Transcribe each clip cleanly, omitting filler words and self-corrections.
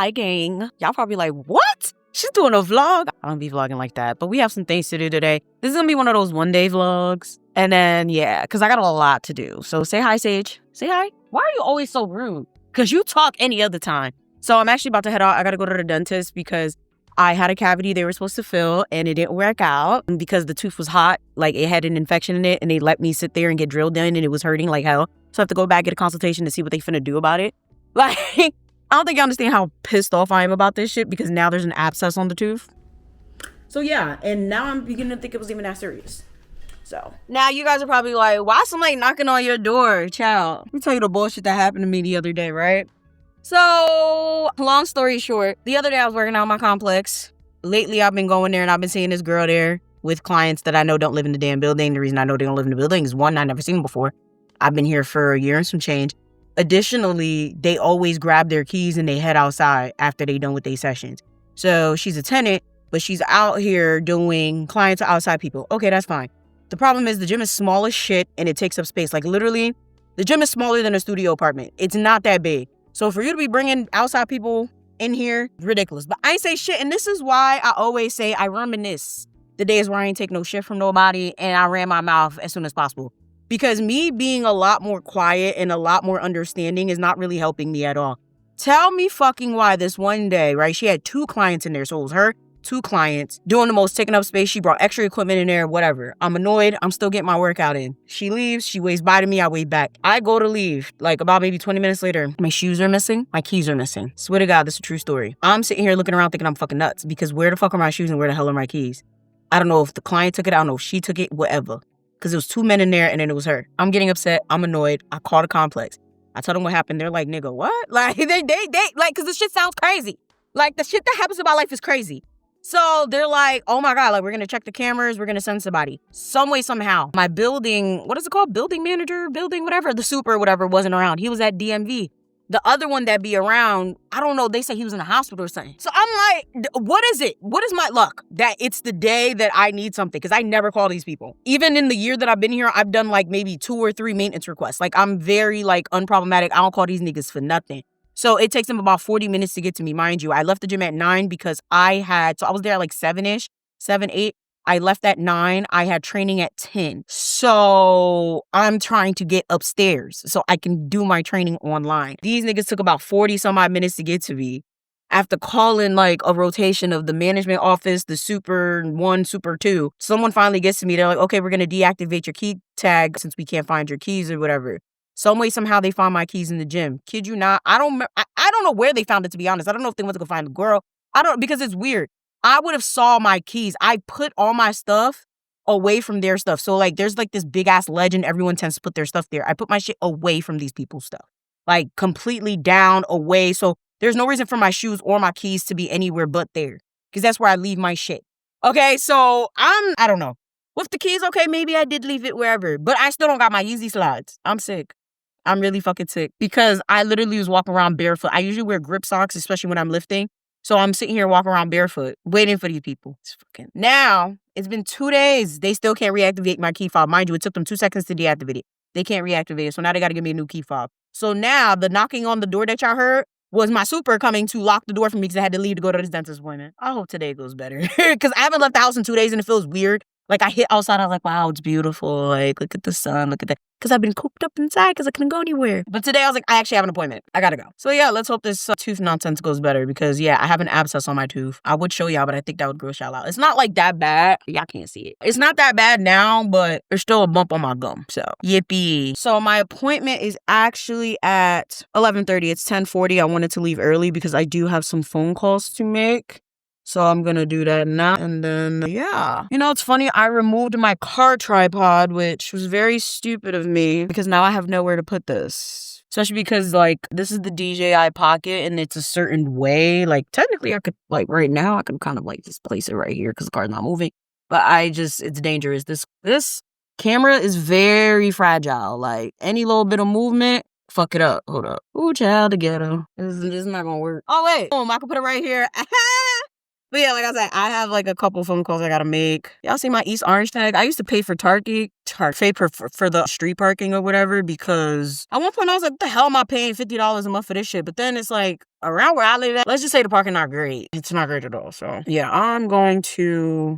Hi, gang. Y'all probably like, what? She's doing a vlog? I don't be vlogging like that, but we have some things to do today. This is gonna be one of those one-day vlogs. And then, yeah, because I got a lot to do. So say hi, Sage. Say hi. Why are you always so rude? Because you talk any other time. So I'm actually about to head out. I got to go to the dentist because I had a cavity they were supposed to fill and it didn't work out because the tooth was hot. Like it had an infection in it and they let me sit there and get drilled in and it was hurting like hell. So I have to go back, get a consultation to see what they finna do about it. Like, I don't think you understand how pissed off I am about this shit because now there's an abscess on the tooth. So yeah, and now I'm beginning to think it was even that serious. So now you guys are probably like, why somebody knocking on your door, child? Let me tell you the bullshit that happened to me the other day, right? So long story short, the other day I was working out in my complex. Lately I've been going there and I've been seeing this girl there with clients that I know don't live in the damn building. The reason I know they don't live in the building is one, I've never seen them before. I've been here for a year and some change. Additionally, they always grab their keys and they head outside after they done with their sessions. So she's a tenant, but she's out here doing clients to outside people. Okay, that's fine. The problem is the gym is small as shit and it takes up space. Like literally, the gym is smaller than a studio apartment. It's not that big. So for you to be bringing outside people in here, ridiculous. But I ain't say shit. And this is why I always say I reminisce the days where I ain't take no shit from nobody and I ran my mouth as soon as possible. Because me being a lot more quiet and a lot more understanding is not really helping me at all. Tell me fucking why this one day, right? She had 2 clients in there. So it was her, 2 clients, doing the most, taking up space. She brought extra equipment in there, whatever. I'm annoyed. I'm still getting my workout in. She leaves. She waves bye to me. I wave back. I go to leave. Like about maybe 20 minutes later, my shoes are missing. My keys are missing. Swear to God, this is a true story. I'm sitting here looking around thinking I'm fucking nuts because where the fuck are my shoes and where the hell are my keys? I don't know if the client took it. I don't know if she took it, whatever. Because there was 2 men in there and then it was her. I'm getting upset. I'm annoyed. I call the complex. I tell them what happened. They're like, nigga, what? Like, they like, because the shit sounds crazy. Like, the shit that happens in my life is crazy. So they're like, oh my God, like, we're going to check the cameras. We're going to send somebody. Some way, somehow. My building, what is it called? Building manager, whatever. The super, whatever, wasn't around. He was at DMV. The other one that be around, I don't know, they say he was in the hospital or something. So I'm like, what is it? What is my luck that it's the day that I need something? Because I never call these people. Even in the year that I've been here, I've done like maybe 2 or 3 maintenance requests. Like I'm very like unproblematic. I don't call these niggas for nothing. So it takes them about 40 minutes to get to me. Mind you, I left the gym at 9 because I was there at like 7-ish, 7, 8. I left at 9. I had training at 10. So I'm trying to get upstairs so I can do my training online. These niggas took about 40 some odd minutes to get to me. After calling like a rotation of the management office, the super 1, super 2, someone finally gets to me. They're like, okay, we're going to deactivate your key tag since we can't find your keys or whatever. Some way, somehow they found my keys in the gym. Kid you not. I don't know where they found it, to be honest. I don't know if they went to go find the girl. Because it's weird. I would have saw my keys. I put all my stuff away from their stuff. So like there's like this big ass ledge and everyone tends to put their stuff there. I put my shit away from these people's stuff. Like completely down, away. So there's no reason for my shoes or my keys to be anywhere but there. Because that's where I leave my shit. Okay, so I don't know. With the keys, okay, maybe I did leave it wherever. But I still don't got my Yeezy slides. I'm sick. I'm really fucking sick. Because I literally was walking around barefoot. I usually wear grip socks, especially when I'm lifting. So I'm sitting here walking around barefoot, waiting for these people. Now, it's been 2 days. They still can't reactivate my key fob. Mind you, it took them 2 seconds to deactivate it. They can't reactivate it. So now they got to give me a new key fob. So now the knocking on the door that y'all heard was my super coming to lock the door for me because I had to leave to go to this dentist appointment. I hope today goes better. Because I haven't left the house in 2 days and it feels weird. Like I hit outside, I was like, wow, it's beautiful. Like, look at the sun, look at that. Because I've been cooped up inside because I couldn't go anywhere. But today I was like, I actually have an appointment. I gotta go. So yeah, let's hope this tooth nonsense goes better because yeah, I have an abscess on my tooth. I would show y'all, but I think that would gross y'all out. It's not like that bad. Y'all can't see it. It's not that bad now, but there's still a bump on my gum. So yippee. So my appointment is actually at 11:30. It's 10:40. I wanted to leave early because I do have some phone calls to make. So I'm going to do that now. And then, yeah. You know, it's funny. I removed my car tripod, which was very stupid of me because now I have nowhere to put this. Especially because, like, this is the DJI Pocket and it's a certain way. Like, technically, I could, like, right now, I can kind of, like, just place it right here because the car's not moving. But it's dangerous. This camera is very fragile. Like, any little bit of movement, fuck it up. Hold up. Ooh, child, the ghetto. This is not going to work. Oh, wait. Boom, I can put it right here. But yeah, like I said, I have like a couple phone calls I gotta make. Y'all see my East Orange tag? I used to pay for pay for the street parking or whatever, because at one point I was like, what the hell am I paying $50 a month for this shit? But then it's like, around where I live at, let's just say the parking not great. It's not great at all. So yeah, I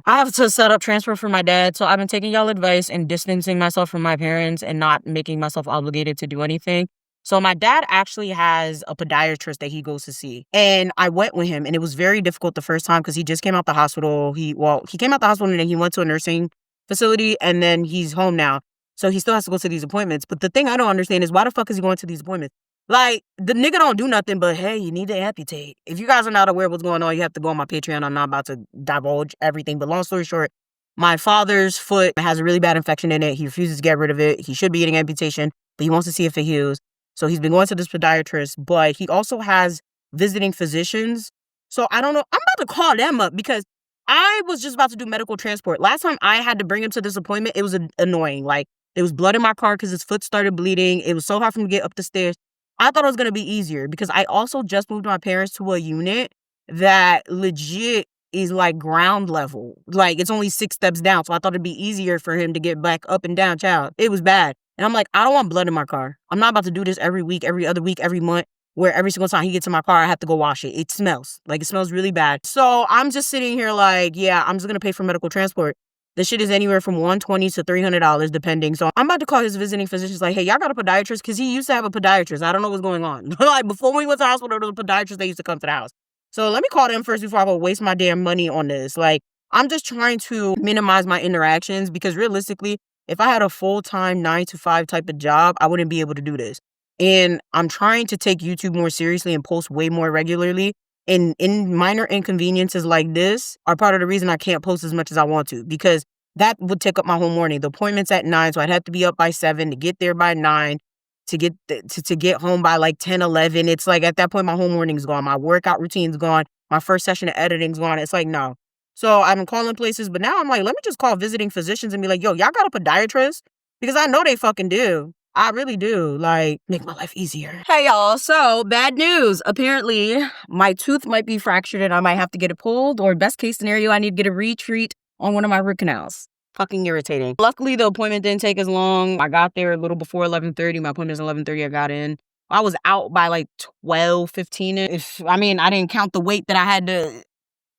have to set up transfer for my dad. So I've been taking y'all advice and distancing myself from my parents and not making myself obligated to do anything. So my dad actually has a podiatrist that he goes to see. And I went with him, and it was very difficult the first time because he just came out the hospital. He came out the hospital and then he went to a nursing facility, and then he's home now. So he still has to go to these appointments. But the thing I don't understand is, why the fuck is he going to these appointments? Like, the nigga don't do nothing but, hey, you need to amputate. If you guys are not aware of what's going on, you have to go on my Patreon. I'm not about to divulge everything. But long story short, my father's foot has a really bad infection in it. He refuses to get rid of it. He should be getting amputation, but he wants to see if it heals. So he's been going to this podiatrist, but he also has visiting physicians. So I don't know. I'm about to call them up because I was just about to do medical transport. Last time I had to bring him to this appointment, it was annoying. Like, there was blood in my car because his foot started bleeding. It was so hard for him to get up the stairs. I thought it was going to be easier because I also just moved my parents to a unit that legit is like ground level. Like, it's only 6 steps down. So I thought it'd be easier for him to get back up and down. Child, it was bad. And I'm like, I don't want blood in my car. I'm not about to do this every week, every other week, every month, where every single time he gets in my car, I have to go wash it. It smells. Like, it smells really bad. So I'm just sitting here like, yeah, I'm just going to pay for medical transport. This shit is anywhere from $120 to $300, depending. So I'm about to call his visiting physician. Like, hey, y'all got a podiatrist? Because he used to have a podiatrist. I don't know what's going on. Like, before we went to the hospital, there was a podiatrist that used to come to the house. So let me call them first before I go waste my damn money on this. Like, I'm just trying to minimize my interactions because realistically, if I had a full-time 9-to-5 type of job, I wouldn't be able to do this. And I'm trying to take YouTube more seriously and post way more regularly. And minor inconveniences like this are part of the reason I can't post as much as I want to, because that would take up my whole morning. The appointment's at 9, so I'd have to be up by 7 to get there by 9, to get home by like 10, 11. It's like at that point, my whole morning's gone. My workout routine's gone. My first session of editing's gone. It's like, no. So I've been calling places, but now I'm like, let me just call visiting physicians and be like, yo, y'all got a podiatrist? Because I know they fucking do. I really do. Like, make my life easier. Hey, y'all. So, bad news. Apparently, my tooth might be fractured and I might have to get it pulled. Or best case scenario, I need to get a retreat on one of my root canals. Fucking irritating. Luckily, the appointment didn't take as long. I got there a little before 11:30. My appointment is 11:30. I got in. I was out by like 12:15. I didn't count the wait that I had to...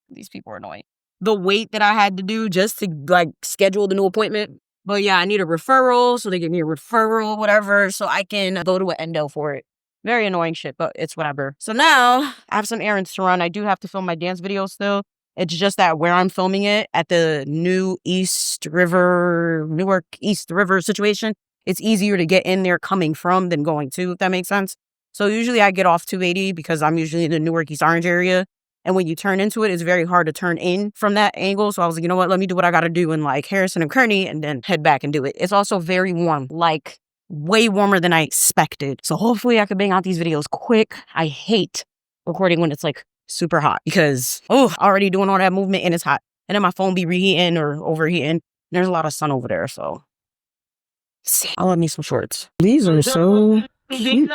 These people are annoying. The wait that I had to do just to like schedule the new appointment. But yeah, I need a referral. So they give me a referral, whatever, so I can go to an endo for it. Very annoying shit, but it's whatever. So now I have some errands to run. I do have to film my dance video still. It's just that where I'm filming it at the Newark East River situation, it's easier to get in there coming from than going to, if that makes sense. So usually I get off 280 because I'm usually in the Newark East Orange area. And when you turn into it, it's very hard to turn in from that angle. So I was like, you know what? Let me do what I got to do in like Harrison and Kearny and then head back and do it. It's also very warm, like way warmer than I expected. So hopefully I could bang out these videos quick. I hate recording when it's like super hot because, already doing all that movement and it's hot. And then my phone be reheating or overheating. There's a lot of sun over there. So I'll love me some shorts. These are so cute.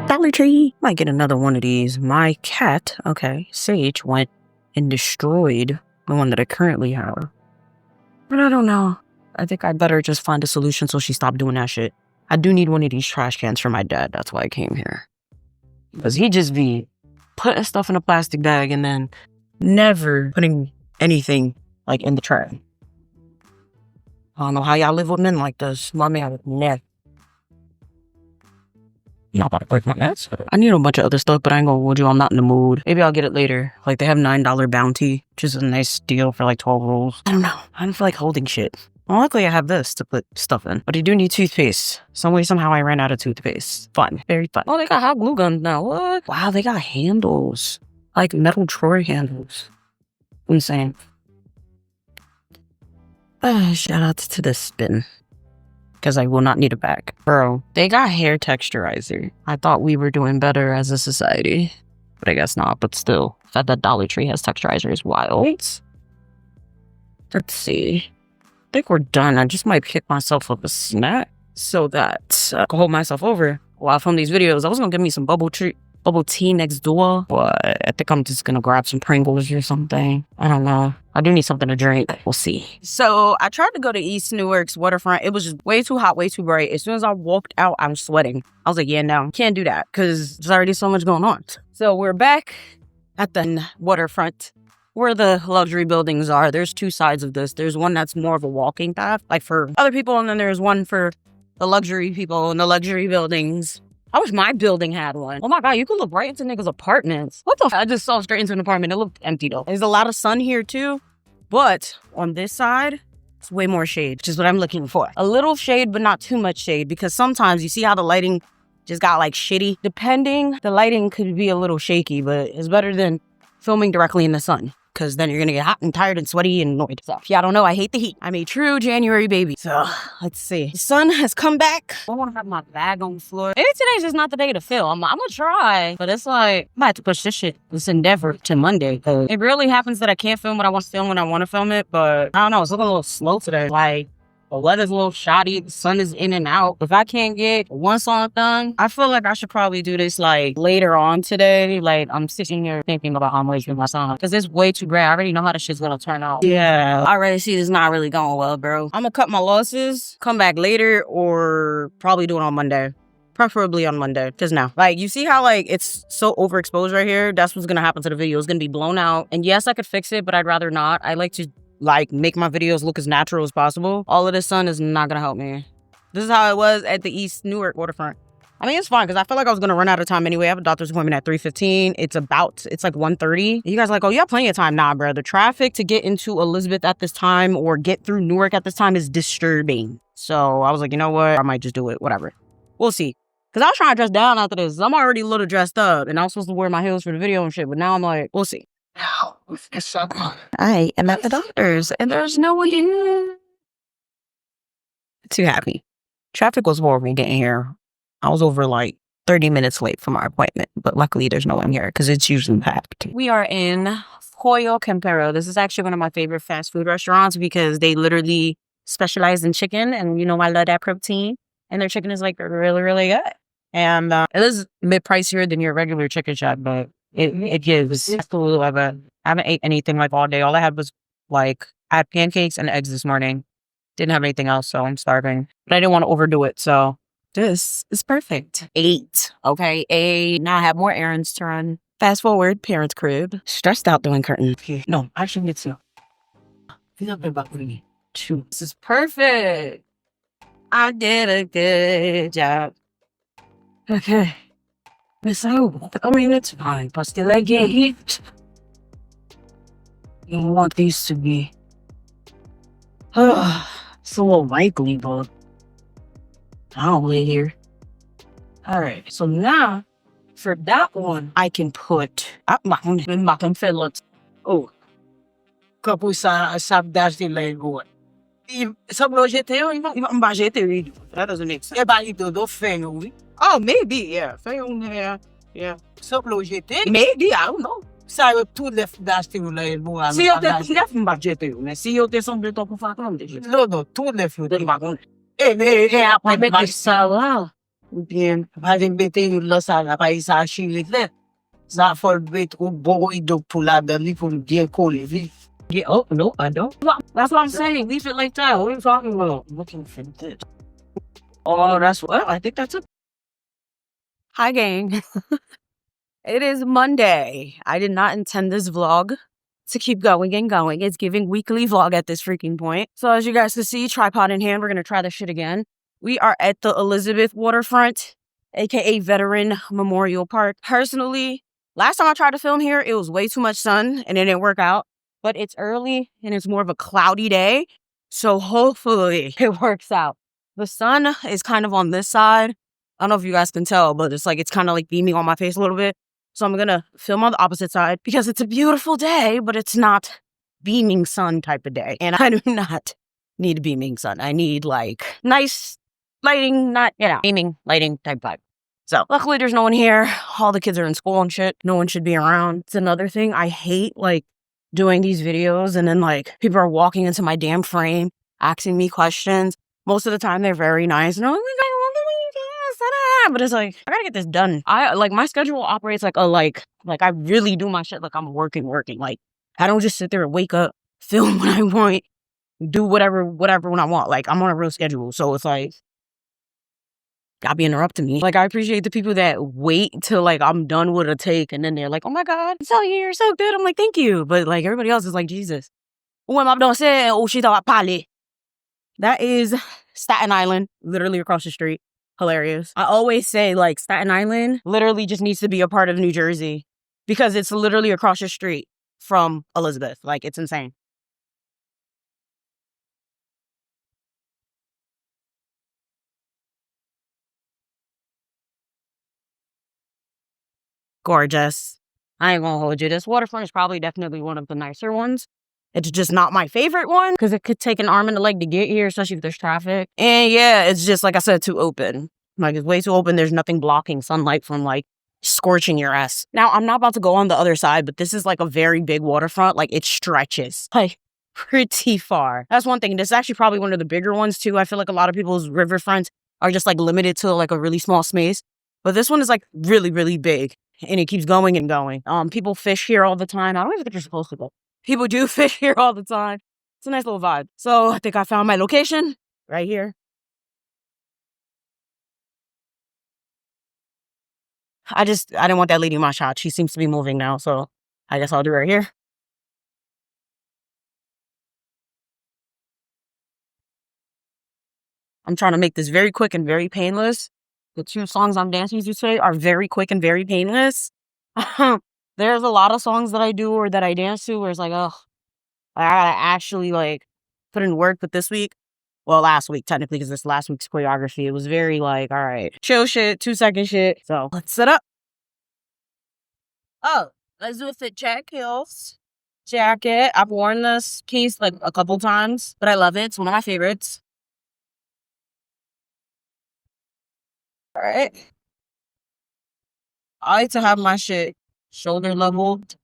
Dollar Tree. Might get another one of these. My cat, Sage, went and destroyed the one that I currently have. But I don't know. I think I'd better just find a solution so she stopped doing that shit. I do need one of these trash cans for my dad. That's why I came here. Because he just be putting stuff in a plastic bag and then never putting anything like in the trash. I don't know how y'all live with men like this. My man would never. Not about to break my ass. I need a bunch of other stuff, but I ain't gonna hold you. I'm not in the mood. Maybe I'll get it later. Like, they have $9 bounty, which is a nice deal for like 12 rolls. I don't know. I don't feel like holding shit. Well, luckily I have this to put stuff in. But I do need toothpaste. Somehow I ran out of toothpaste. Fun. Very fun. Oh, they got hot glue guns now. What? Wow, they got handles. Like metal drawer handles. Insane. Shout out to the spin. Because I will not need it back. Bro, they got hair texturizer. I thought we were doing better as a society. But I guess not. But still, that Dollar Tree has texturizer is wild. Let's see. I think we're done. I just might pick myself up a snack. so that I can hold myself over while I film these videos. I was gonna give me some bubble tea next door, but I think I'm just gonna grab some Pringles or something. I don't know. I do need something to drink. We'll see. So I tried to go to East Newark's waterfront. It was just way too hot, way too bright. As soon as I walked out, I'm sweating. I was like, yeah, no, can't do that because there's already so much going on. So we're back at the waterfront where the luxury buildings are. There's two sides of this. There's one that's more of a walking path, like for other people, and then there's one for the luxury people in the luxury buildings. I wish my building had one. Oh my God, you could look right into niggas' apartments. What the I just saw straight into an apartment. It looked empty though. There's a lot of sun here too, but on this side, it's way more shade, which is what I'm looking for. A little shade, but not too much shade, because sometimes you see how the lighting just got like shitty. Depending, the lighting could be a little shaky, but it's better than filming directly in the sun, because then you're gonna get hot and tired and sweaty and annoyed. So yeah, I don't know. I hate the heat. I'm a true January baby. So let's see. The sun has come back. I want to have my bag on the floor. Maybe today's just not the day to film. I'm gonna try, but it's like I might have to push this endeavor to Monday, because it really happens that I can't film what I want to film when I want to film it. But I don't know. It's looking a little slow today. Like, the weather's a little shoddy. The sun is in and out. If I can't get one song done, I feel like I should probably do this like later on today. Like, I'm sitting here thinking about how I'm wasting my song, because it's way too gray. I already know how this shit's gonna turn out. Yeah, I already see this not really going well, bro. I'm gonna cut my losses, come back later, or probably do it on Monday. Preferably on Monday, because now, like, you see how, like, it's so overexposed right here? That's what's gonna happen to the video. It's gonna be blown out. And yes, I could fix it, but I'd rather not. I like to make my videos look as natural as possible. All of this sun is not gonna help me. This is how it was at the East Newark waterfront. I mean, it's fine, because I feel like I was gonna run out of time anyway. I have a doctor's appointment at 3:15. It's like 1:30. You guys are like, oh, you have plenty of time. Nah, bro. The traffic to get into Elizabeth at this time or get through Newark at this time is disturbing. So I was like, you know what? I might just do it. Whatever. We'll see. Because I was trying to dress down after this. I'm already a little dressed up, and I was supposed to wear my heels for the video and shit, but now I'm like, we'll see. Now, I am at the doctor's, and there's no one here. Too happy. Traffic was horrible getting here. I was over like 30 minutes late for my appointment, but luckily there's no one here because it's usually packed. We are in Pollo Campero. This is actually one of my favorite fast food restaurants because they literally specialize in chicken, and you know I love that protein, and their chicken is like really, really good. And it is mid-pricier than your regular chicken shop, but it gives. Absolutely love it. I haven't ate anything like all day. All I had was I had pancakes and eggs this morning. Didn't have anything else, so I'm starving. But I didn't want to overdo it, so this is perfect. 8, okay? 8. Now I have more errands to run. Fast forward, parents' crib. Stressed out doing curtain. No, I shouldn't get to. 2. This is perfect. I did a good job. Okay. So, I mean, it's fine, but still I get hit. You want these to be... it's a little wrinkly, but I don't live here. Alright, so now, for that one, I can put... Oh. Kapag sa subdash nila yung sa projete yun, ibang budget yun. That doesn't make sense. Oh, maybe, yeah. Yeah. So projete? Maybe, I don't know. Sabe, tudo left nila yung mga... Se eu left um budget yun, se eu ter sobre to po fato, no, tudo left yun. Mas sala. Bien, having been yung lasala pa isa shilit le. Za for bit o boy do pulada li from dia coli. Yeah, oh, no, I don't. That's what I'm saying. Leave it like that. What are you talking about? Looking for this. Oh, I think that's it. Hi, gang. It is Monday. I did not intend this vlog to keep going and going. It's giving weekly vlog at this freaking point. So as you guys can see, tripod in hand, we're going to try this shit again. We are at the Elizabeth waterfront, aka Veteran Memorial Park. Personally, last time I tried to film here, it was way too much sun and it didn't work out. But it's early and it's more of a cloudy day. So hopefully it works out. The sun is kind of on this side. I don't know if you guys can tell, but it's kind of like beaming on my face a little bit. So I'm going to film on the opposite side because it's a beautiful day, but it's not beaming sun type of day. And I do not need beaming sun. I need like nice lighting, not, beaming lighting type vibe. So luckily there's no one here. All the kids are in school and shit. No one should be around. It's another thing. I hate doing these videos and then people are walking into my damn frame, asking me questions. Most of the time, they're very nice. And I'm like, but it's like, I gotta get this done. My schedule operates like I really do my shit like I'm working. Like, I don't just sit there and wake up, film when I want, do whatever when I want. Like, I'm on a real schedule. So it's like, y'all be interrupting me. Like, I appreciate the people that wait till like I'm done with a take and then they're like, oh my God, you're so good. I'm like, thank you. But like, everybody else is like, Jesus. What am I doing? Say, oh, she's about pali. That is Staten Island, literally across the street. Hilarious. I always say, like, Staten Island literally just needs to be a part of New Jersey because it's literally across the street from Elizabeth. Like, it's insane. Gorgeous. I ain't gonna hold you. This waterfront is probably definitely one of the nicer ones. It's just not my favorite one because it could take an arm and a leg to get here, especially if there's traffic. And yeah, it's just, like I said, too open. Like, it's way too open. There's nothing blocking sunlight from, like, scorching your ass. Now, I'm not about to go on the other side, but this is, like, a very big waterfront. Like, it stretches, like, pretty far. That's one thing. This is actually probably one of the bigger ones, too. I feel like a lot of people's riverfronts are just, like, limited to, like, a really small space. But this one is, like, really, really big. And it keeps going and going. People fish here all the time. I don't even think you're supposed to go. People do fish here all the time. It's a nice little vibe. So I think I found my location right here. I didn't want that lady in my shot. She seems to be moving now, so I guess I'll do right here. I'm trying to make this very quick and very painless. The 2 songs I'm dancing to today are very quick and very painless. There's a lot of songs that I do or that I dance to where it's like, oh, I gotta actually like put in work. But this week, well, last week technically, because this last week's choreography, it was very like, all right, chill shit, 2-second shit. So let's set up. Oh, let's do a fit check. Heels, jacket. I've worn this piece like a couple times, but I love it. It's one of my favorites. All right. I like to have my shit shoulder leveled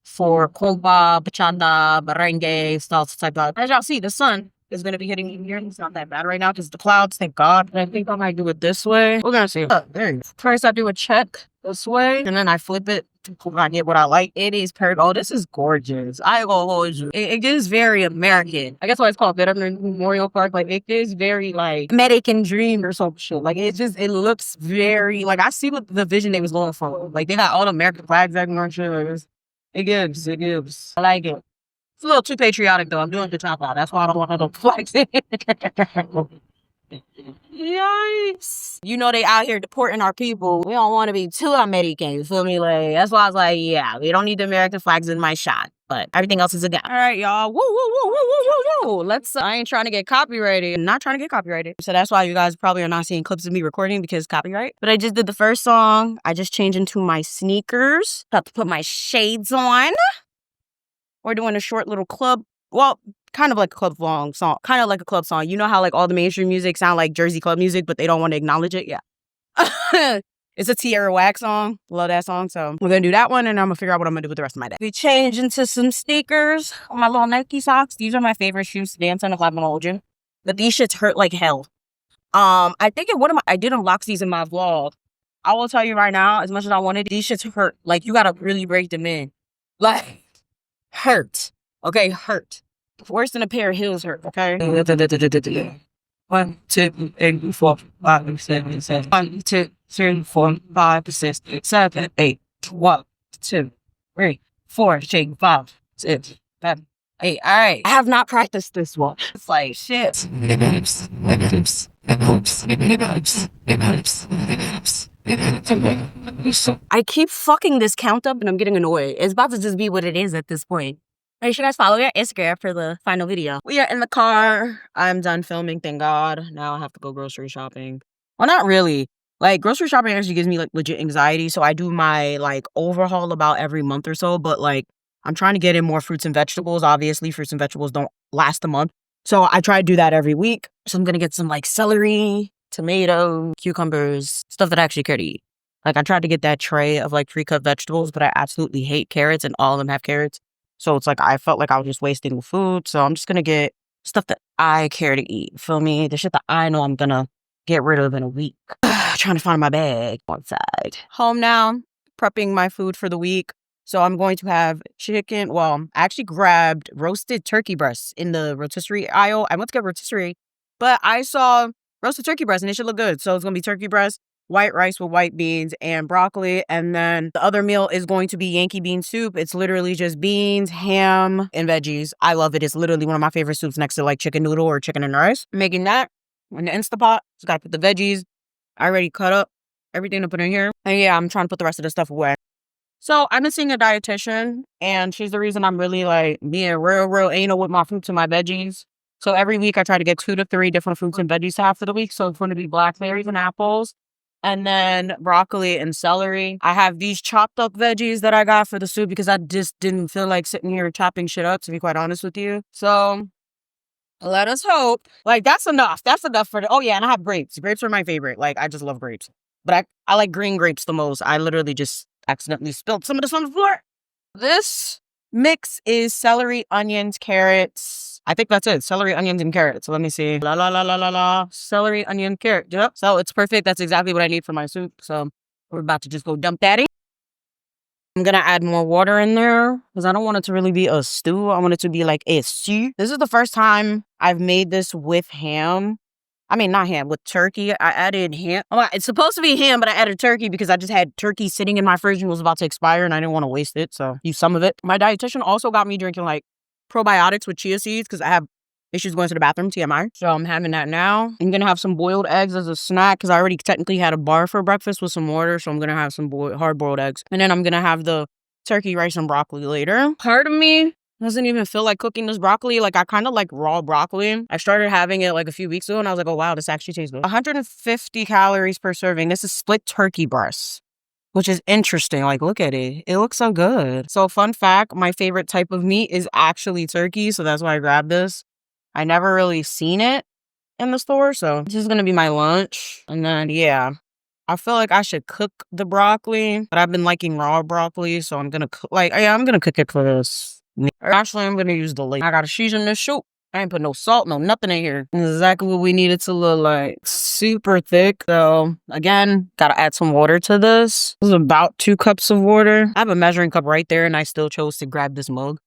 for compa, bachata, merengue, styles type of. As y'all see, the sun is going to be hitting me here. It's not that bad right now because the clouds, thank God. And I think I might do it this way. We're going to see. There you go. First, I do a check this way, and then I flip it to I get what I like. It is perfect. Oh, this is gorgeous. I will hold you. It is very American. I guess why it's called Veteran Memorial Park. Like, it is very, like, American Dream or some shit. Like, it looks very, like, I see what the vision they was going for. Like, they got all the American flags everywhere and shit. Like, it gives. I like it. It's a little too patriotic, though. I'm doing the top out. That's why I don't want to flags in. Yikes. You know they out here deporting our people. We don't want to be too American, you feel me? Like, that's why I was like, yeah, we don't need the American flags in my shot. But everything else is a go. All right, y'all. Woo, woo, woo, woo, woo, woo, woo. I ain't trying to get copyrighted. I'm not trying to get copyrighted. So that's why you guys probably are not seeing clips of me recording because copyright. But I just did the first song. I just changed into my sneakers. Got to put my shades on. We're doing a short little club. Well, kind of like a club song. Kind of like a club song. You know how like all the mainstream music sound like Jersey club music, but they don't want to acknowledge it? Yeah. It's a Tierra Whack song. Love that song. So we're going to do that one, and I'm going to figure out what I'm going to do with the rest of my day. We change into some sneakers. My little Nike socks. These are my favorite shoes to dance in if I'm going to hold you. But these shits hurt like hell. I think I did unlock these in my vlog. I will tell you right now, as much as I wanted, these shits hurt. Like, you got to really break them in. Like, hurt. Okay, hurt. Worse than a pair of heels hurt, okay? 1, 2, 3, 4, 5, 6, 7. 1, 2, 3, 4, 5, 6, 7, 8. 1, 2, 3, 4, 5, 6, 7, 8. All right. I have not practiced this one. It's like shit. I keep fucking this count up and I'm getting annoyed. It's about to just be what it is at this point. Make sure you guys follow your Instagram for the final video. We are in the car. I'm done filming, thank God. Now I have to go grocery shopping. Well, not really. Like, grocery shopping actually gives me, like, legit anxiety. So I do my, like, overhaul about every month or so. But, like, I'm trying to get in more fruits and vegetables. Obviously, fruits and vegetables don't last a month. So I try to do that every week. So I'm going to get some, like, celery, tomato, cucumbers, stuff that I actually care to eat. Like, I tried to get that tray of, like, pre-cut vegetables, but I absolutely hate carrots, and all of them have carrots. So it's like I felt like I was just wasting food. So I'm just going to get stuff that I care to eat. Feel me? The shit that I know I'm gonna get rid of in a week. Trying to find my bag outside. Home now, prepping my food for the week. So I'm going to have chicken. Well, I actually grabbed roasted turkey breasts in the rotisserie aisle. I went to get rotisserie, but I saw roasted turkey breast and it should look good. So it's going to be turkey breast, white rice with white beans and broccoli. And then the other meal is going to be Yankee bean soup. It's literally just beans, ham, and veggies. I love it. It's literally one of my favorite soups next to like chicken noodle or chicken and rice. Making that in the Instapot. Just got to put the veggies. I already cut up everything to put in here. And yeah, I'm trying to put the rest of the stuff away. So I've been seeing a dietitian, and she's the reason I'm really like being real anal with my fruits and my veggies. So every week I try to get 2 to 3 different fruits and veggies half of the week. So it's going to be blackberries and apples, and then broccoli and celery. I have these chopped up veggies that I got for the soup because I just didn't feel like sitting here chopping shit up, to be quite honest with you. So let us hope. Like, that's enough. That's enough for oh yeah, and I have grapes. Grapes are my favorite. Like, I just love grapes. But I like green grapes the most. I literally just accidentally spilled some of this on the floor. This mix is celery, onions, carrots. I think that's it. Celery, onions, and carrots. So let me see. La la la la la la. Celery, onion, carrot. Yep. So it's perfect. That's exactly what I need for my soup. So we're about to just go dump that in. I'm going to add more water in there because I don't want it to really be a stew. I want it to be like a stew. This is the first time I've made this with ham. I mean, not ham, with turkey. I added ham. It's supposed to be ham, but I added turkey because I just had turkey sitting in my fridge and was about to expire and I didn't want to waste it. So use some of it. My dietitian also got me drinking like probiotics with chia seeds because I have issues going to the bathroom, TMI. So I'm having that now. I'm going to have some boiled eggs as a snack because I already technically had a bar for breakfast with some water. So I'm going to have some hard-boiled eggs. And then I'm going to have the turkey, rice, and broccoli later. Part of me doesn't even feel like cooking this broccoli. Like, I kind of like raw broccoli. I started having it like a few weeks ago and I was like, oh wow, this actually tastes good. 150 calories per serving. This is split turkey breast, which is interesting. Like, look at it. It looks so good. So fun fact, my favorite type of meat is actually turkey. So that's why I grabbed this. I never really seen it in the store. So this is going to be my lunch. And then, yeah, I feel like I should cook the broccoli, but I've been liking raw broccoli. So I'm going to cook, I'm going to cook it for this. Actually, I'm going to use the lake. I got to season this soup. I ain't put no salt, no nothing in here. Exactly what we need it to look like. Super thick. So again, got to add some water to this. This is about 2 cups of water. I have a measuring cup right there and I still chose to grab this mug.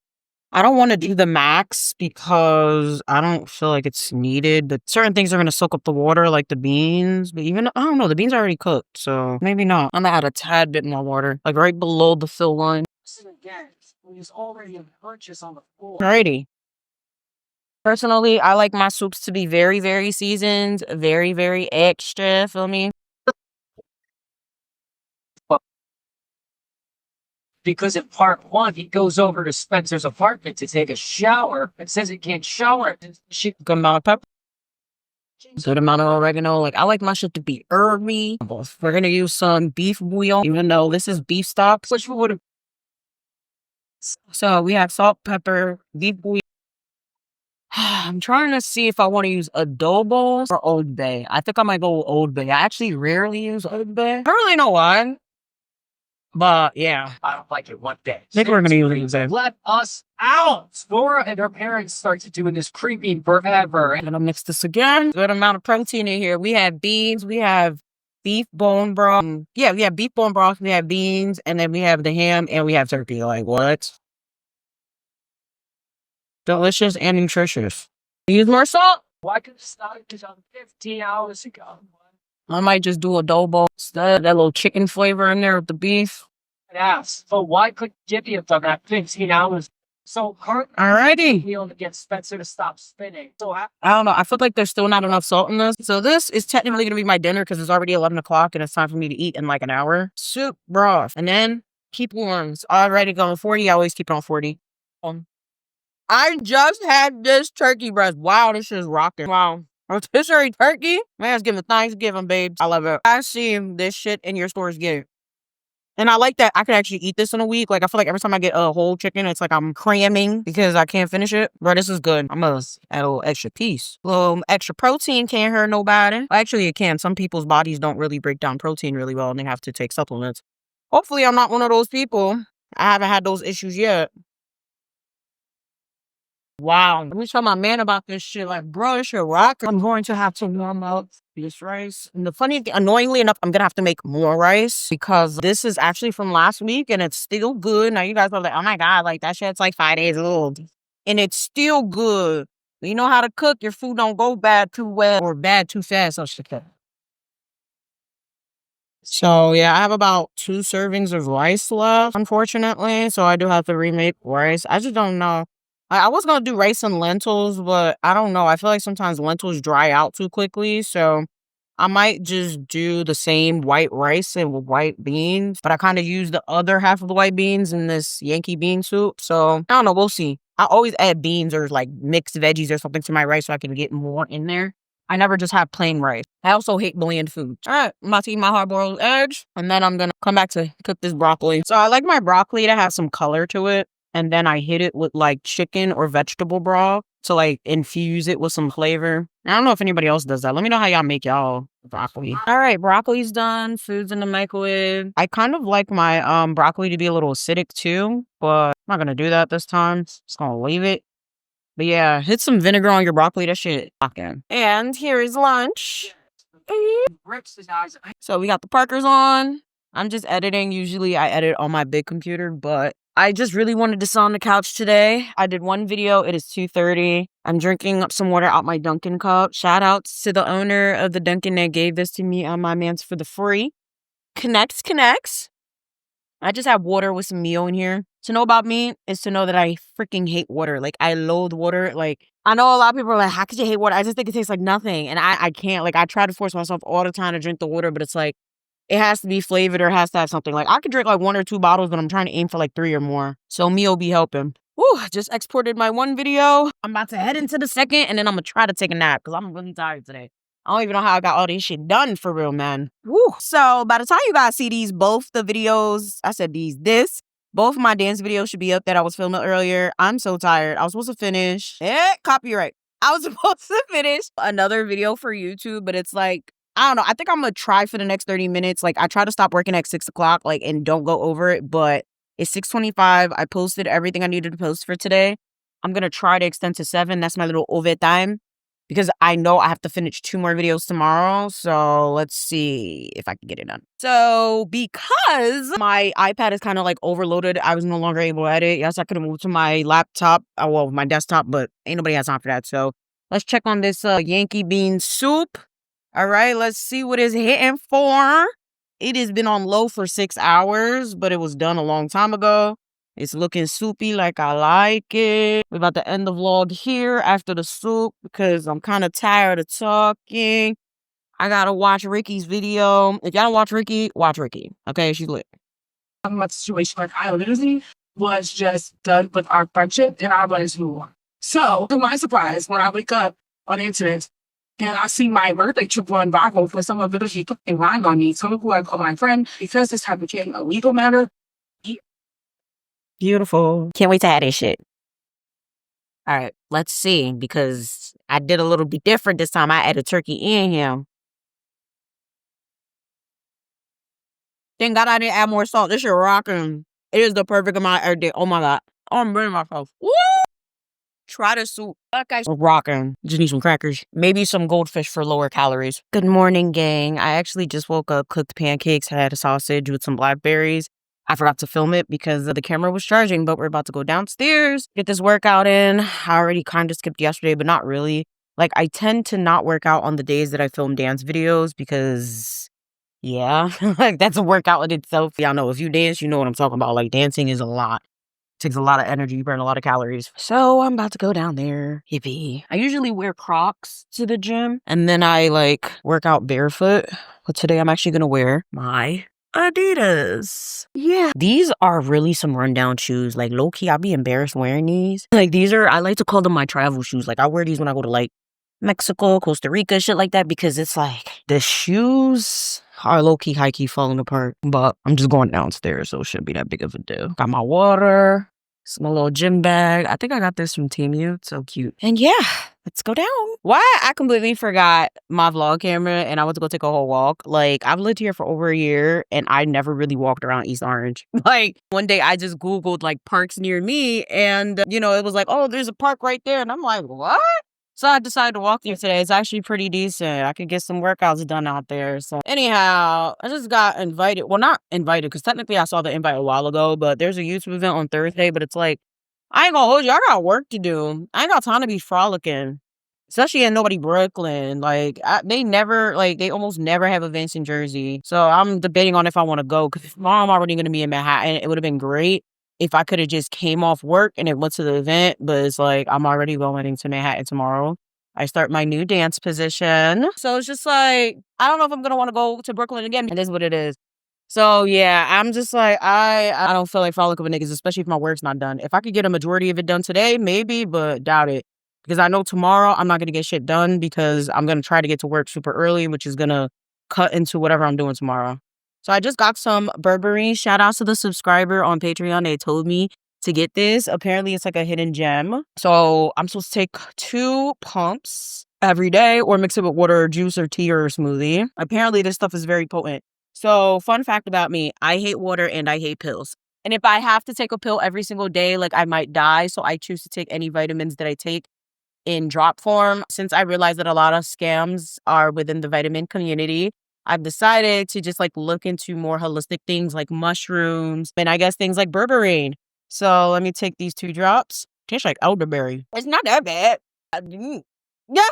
I don't want to do the max because I don't feel like it's needed. But certain things are going to soak up the water, like the beans. But even, I don't know, the beans are already cooked. So maybe not. I'm going to add a tad bit more water, like right below the fill line. There's already a purchase on the floor. Alrighty. Personally, I like my soups to be very, very seasoned, very, very extra. Feel me? Because in part 1, he goes over to Spencer's apartment to take a shower and says he can't shower. Good amount of pepper. Good amount of oregano. Like, I like my shit to be herby. We're going to use some beef bouillon, even though this is beef stock. Which we would have. So we have salt, pepper, beef bouillon. I'm trying to see if I want to use adobo or Old Bay. I think I might go with Old Bay. I actually rarely use Old Bay. I don't really know why. But yeah, I don't like it one bit. I think we're going to use it. Let us out! Nora and her parents started doing this creeping forever. I'm going to mix this again. Good amount of protein in here. We have beans. We have beef bone broth. Yeah, we have beef bone broth. We have beans. And then we have the ham. And we have turkey. Like, what? Delicious and nutritious. Use more salt. Why could it start this on 15 hours ago? I might just do adobo. That little chicken flavor in there with the beef. Yes, but why couldn't Jimmy have done that 15 hours? So alrighty. He'll get Spencer to stop spinning. So I don't know. I feel like there's still not enough salt in this. So this is technically going to be my dinner because it's already 11 o'clock and it's time for me to eat in like an hour. Soup, broth, and then keep warm. It's already going 40. I always keep it on 40. I just had this turkey breast. Wow, this is rocking. Wow. Rotisserie turkey? Man, it's giving Thanksgiving, babes. I love it. I see this shit in your stores, get it. And I like that I could actually eat this in a week. Like, I feel like every time I get a whole chicken, it's like I'm cramming because I can't finish it. Bro, this is good. I'm going to add a little extra piece. A little extra protein can't hurt nobody. Well, actually, it can. Some people's bodies don't really break down protein really well and they have to take supplements. Hopefully, I'm not one of those people. I haven't had those issues yet. Wow. Let me tell my man about this shit. Like, bro, this shit rock. I'm going to have to warm up this rice. And the funny thing, annoyingly enough, I'm going to have to make more rice because this is actually from last week and it's still good. Now, you guys are like, oh my God, like that shit's like 5 days old. And it's still good. You know how to cook. Your food don't go bad too well or bad too fast. So, yeah, I have about 2 servings of rice left, unfortunately. So, I do have to remake rice. I just don't know. I was going to do rice and lentils, but I don't know. I feel like sometimes lentils dry out too quickly. So, I might just do the same white rice and with white beans. But I kind of use the other half of the white beans in this Yankee bean soup. So, I don't know. We'll see. I always add beans or like mixed veggies or something to my rice so I can get more in there. I never just have plain rice. I also hate bland food. All right, I'm about to eat my hard-boiled eggs, and then I'm going to come back to cook this broccoli. So I like my broccoli to have some color to it, and then I hit it with, like, chicken or vegetable broth to, like, infuse it with some flavor. I don't know if anybody else does that. Let me know how y'all make y'all broccoli. All right, broccoli's done. Food's in the microwave. I kind of like my broccoli to be a little acidic, too, but I'm not going to do that this time. Just going to leave it. But yeah, hit some vinegar on your broccoli. That shit rockin'. And here is lunch. So we got the Parkers on. I'm just editing. Usually I edit on my big computer, but I just really wanted to sit on the couch today. I did one video. It is 2:30. I'm drinking up some water out my Dunkin' cup. Shout out to the owner of the Dunkin' that gave this to me on my man's for the free. Connects. I just have water with some meal in here. To know about me is to know that I freaking hate water. Like, I loathe water. Like, I know a lot of people are like, how could you hate water? I just think it tastes like nothing. And I can't. Like, I try to force myself all the time to drink the water, but it's like, it has to be flavored or it has to have something. Like, I could drink like 1 or 2 bottles, but I'm trying to aim for like 3 or more. So me'll be helping. Whew, just exported my one video. I'm about to head into the second, and then I'm going to try to take a nap because I'm really tired today. I don't even know how I got all this shit done for real, man. Woo. So by the time you guys see both my dance videos should be up that I was filming earlier. I'm so tired. I was supposed to finish. Copyright. I was supposed to finish another video for YouTube, but it's like, I don't know. I think I'm going to try for the next 30 minutes. Like, I try to stop working at 6 o'clock, like, and don't go over it, but it's 6:25. I posted everything I needed to post for today. I'm going to try to extend to 7. That's my little overtime. Because I know I have to finish 2 more videos tomorrow. So let's see if I can get it done. So because my iPad is kind of like overloaded, I was no longer able to edit. Yes, I could have moved to my laptop. Well, my desktop, but ain't nobody has time for that. So let's check on this Yankee bean soup. All right, let's see what it's hitting for. It has been on low for 6 hours, but it was done a long time ago. It's looking soupy like I like it. We're about to end the vlog here after the soup because I'm kind of tired of talking. I gotta watch Ricky's video. If y'all don't watch Ricky, watch Ricky. Okay, she's lit. Talking about the situation like I literally was just done with our friendship and I wanted to move on. So, to my surprise, when I wake up on the internet and I see my birthday trip run viral for someone literally fucking lying on me, someone who I call my friend, because this had became a legal matter. Beautiful. Can't wait to add this shit. All right, let's see, because I did a little bit different this time. I added turkey in here. Thank God I didn't add more salt. This shit rocking. It is the perfect amount every day. Oh my God. Oh, I'm burning myself. Woo! Try the soup. That guy's rocking. Just need some crackers. Maybe some goldfish for lower calories. Good morning, gang. I actually just woke up, cooked pancakes, had a sausage with some blackberries. I forgot to film it because the camera was charging, but we're about to go downstairs, get this workout in. I already kind of skipped yesterday, but not really. Like, I tend to not work out on the days that I film dance videos because, yeah, like, that's a workout in itself. Y'all know, if you dance, you know what I'm talking about. Like, dancing is a lot. Takes a lot of energy, you burn a lot of calories. So I'm about to go down there. Yippee. I usually wear Crocs to the gym, and then I, like, work out barefoot. But today I'm actually going to wear my Adidas. Yeah. These are really some rundown shoes. Like, low-key, I'll be embarrassed wearing these. Like, these are, I like to call them my travel shoes. Like, I wear these when I go to, like, Mexico, Costa Rica, shit like that, because it's like, the shoes are low-key, high-key falling apart. But I'm just going downstairs, so it shouldn't be that big of a deal. Got my water. It's my little gym bag. I think I got this from Temu. It's so cute. And yeah, let's go down. Why? I completely forgot my vlog camera and I went to go take a whole walk. Like, I've lived here for over a year and I never really walked around East Orange. Like, one day I just Googled like parks near me and, you know, it was like, oh, there's a park right there. And I'm like, what? So I decided to walk there today. It's actually pretty decent. I could get some workouts done out there. So anyhow, I just got invited. Well, not invited because technically I saw the invite a while ago, but there's a YouTube event on Thursday. But it's like, I ain't gonna hold you. I got work to do. I ain't got time to be frolicking, especially in nobody Brooklyn. Like they almost never have events in Jersey. So I'm debating on if I want to go because tomorrow I'm already going to be in Manhattan. It would have been great if I could have just came off work and it went to the event, but it's like I'm already going into Manhattan tomorrow. I start my new dance position. So it's just like, I don't know if I'm going to want to go to Brooklyn again. It is what it is. So yeah, I'm just like, I don't feel like frolicking with niggas, especially if my work's not done. If I could get a majority of it done today, maybe, but doubt it. Because I know tomorrow I'm not going to get shit done because I'm going to try to get to work super early, which is going to cut into whatever I'm doing tomorrow. So I just got some Burberry. Shout out to the subscriber on Patreon. They told me to get this. Apparently, it's like a hidden gem. So I'm supposed to take 2 pumps every day or mix it with water or juice or tea or smoothie. Apparently, this stuff is very potent. So fun fact about me, I hate water and I hate pills. And if I have to take a pill every single day, like I might die. So I choose to take any vitamins that I take in drop form. Since I realize that a lot of scams are within the vitamin community, I've decided to just like look into more holistic things like mushrooms and I guess things like berberine. So let me take these 2 drops. Tastes like elderberry. It's not that bad. Yeah.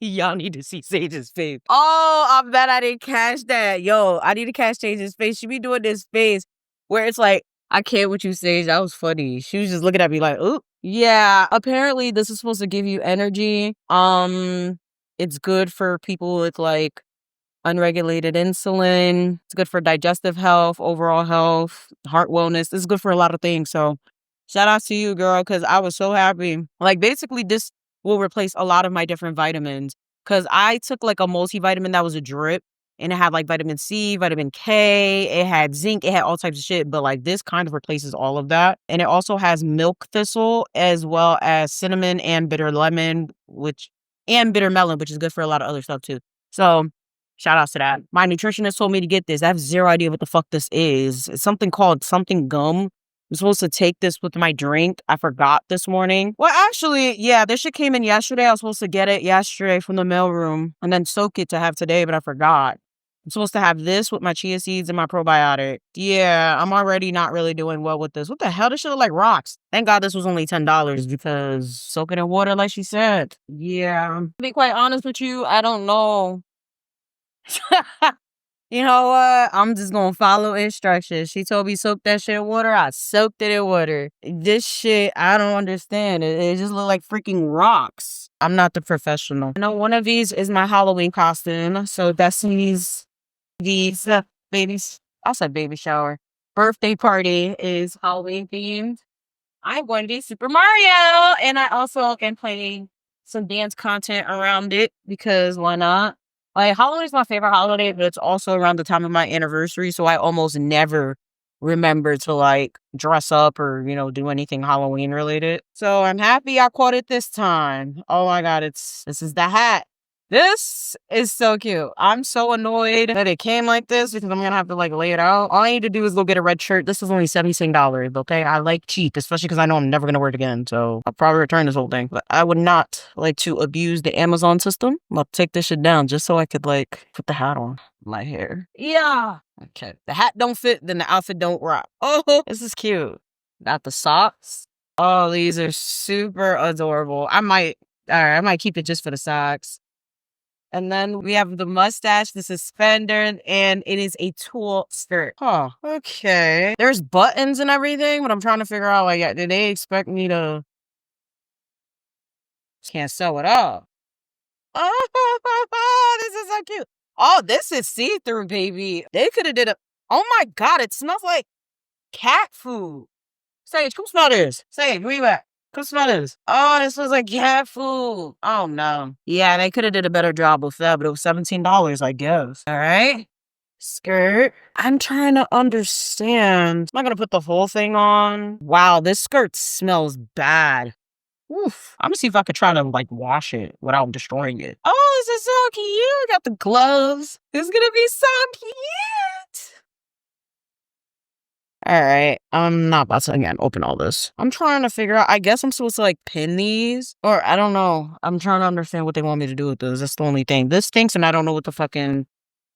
Y'all need to see Sage's face. Oh, I bet I didn't catch that. Yo, I need to catch Sage's face. She be doing this face where it's like, I can't with you, Sage. That was funny. She was just looking at me like, ooh. Yeah, apparently this is supposed to give you energy. It's good for people with like unregulated insulin. It's good for digestive health, overall health, heart wellness. This is good for a lot of things. So shout out to you, girl, because I was so happy. Like basically this will replace a lot of my different vitamins because I took like a multivitamin that was a drip and it had like vitamin C, vitamin K, it had zinc, it had all types of shit. But like this kind of replaces all of that. And it also has milk thistle as well as cinnamon and bitter lemon, and bitter melon, which is good for a lot of other stuff too. So shout outs to that. My nutritionist told me to get this. I have zero idea what the fuck this is. It's something called something gum. I'm supposed to take this with my drink. I forgot this morning. Well, actually, yeah, this shit came in yesterday. I was supposed to get it yesterday from the mailroom and then soak it to have today, but I forgot. I'm supposed to have this with my chia seeds and my probiotic. Yeah, I'm already not really doing well with this. What the hell? This shit look like rocks. Thank God this was only $10 because soak it in water like she said. Yeah. To be quite honest with you, I don't know. You know what? I'm just gonna follow instructions. She told me soak that shit in water. I soaked it in water. This shit, I don't understand. It just look like freaking rocks. I'm not the professional. I know one of these is my Halloween costume. So Destiny's babies. I said baby shower. Birthday party is Halloween themed. I'm going to be Super Mario, and I also am playing some dance content around it because why not? Like, Halloween is my favorite holiday, but it's also around the time of my anniversary, so I almost never remember to, like, dress up or, you know, do anything Halloween related. So I'm happy I caught it this time. Oh my God, this is the hat. This is so cute. I'm so annoyed that it came like this because I'm going to have to, like, lay it out. All I need to do is go get a red shirt. This is only $76, okay? I like cheap, especially because I know I'm never going to wear it again. So I'll probably return this whole thing. But I would not like to abuse the Amazon system. I'm going to take this shit down just so I could, like, put the hat on my hair. Yeah. Okay. The hat don't fit, then the outfit don't rock. Oh, this is cute. Got the socks. Oh, these are super adorable. I might keep it just for the socks. And then we have the mustache, the suspender, and it is a tulle skirt. Huh. Okay. There's buttons and everything, but I'm trying to figure out, like, did they expect me to... Can't sew it up. Oh, this is so cute. Oh, this is see-through, baby. They could have did a... Oh my God, it smells like cat food. Sage, come smell this. Sage, where you at? Come smell this. Oh, this was like cat food. Oh, no. Yeah, they could have did a better job with that, but it was $17, I guess. All right. skirt. I'm trying to understand. I'm not gonna put the whole thing on. Wow, this skirt smells bad. Oof. I'm gonna see if I could try to like wash it without destroying it. Oh, this is so cute. Got the gloves. It's gonna be so cute. All right. I'm not about to again open all this. I'm trying to figure out. I guess I'm supposed to like pin these, or I don't know. I'm trying to understand what they want me to do with this. That's the only thing. This stinks, and I don't know what the fucking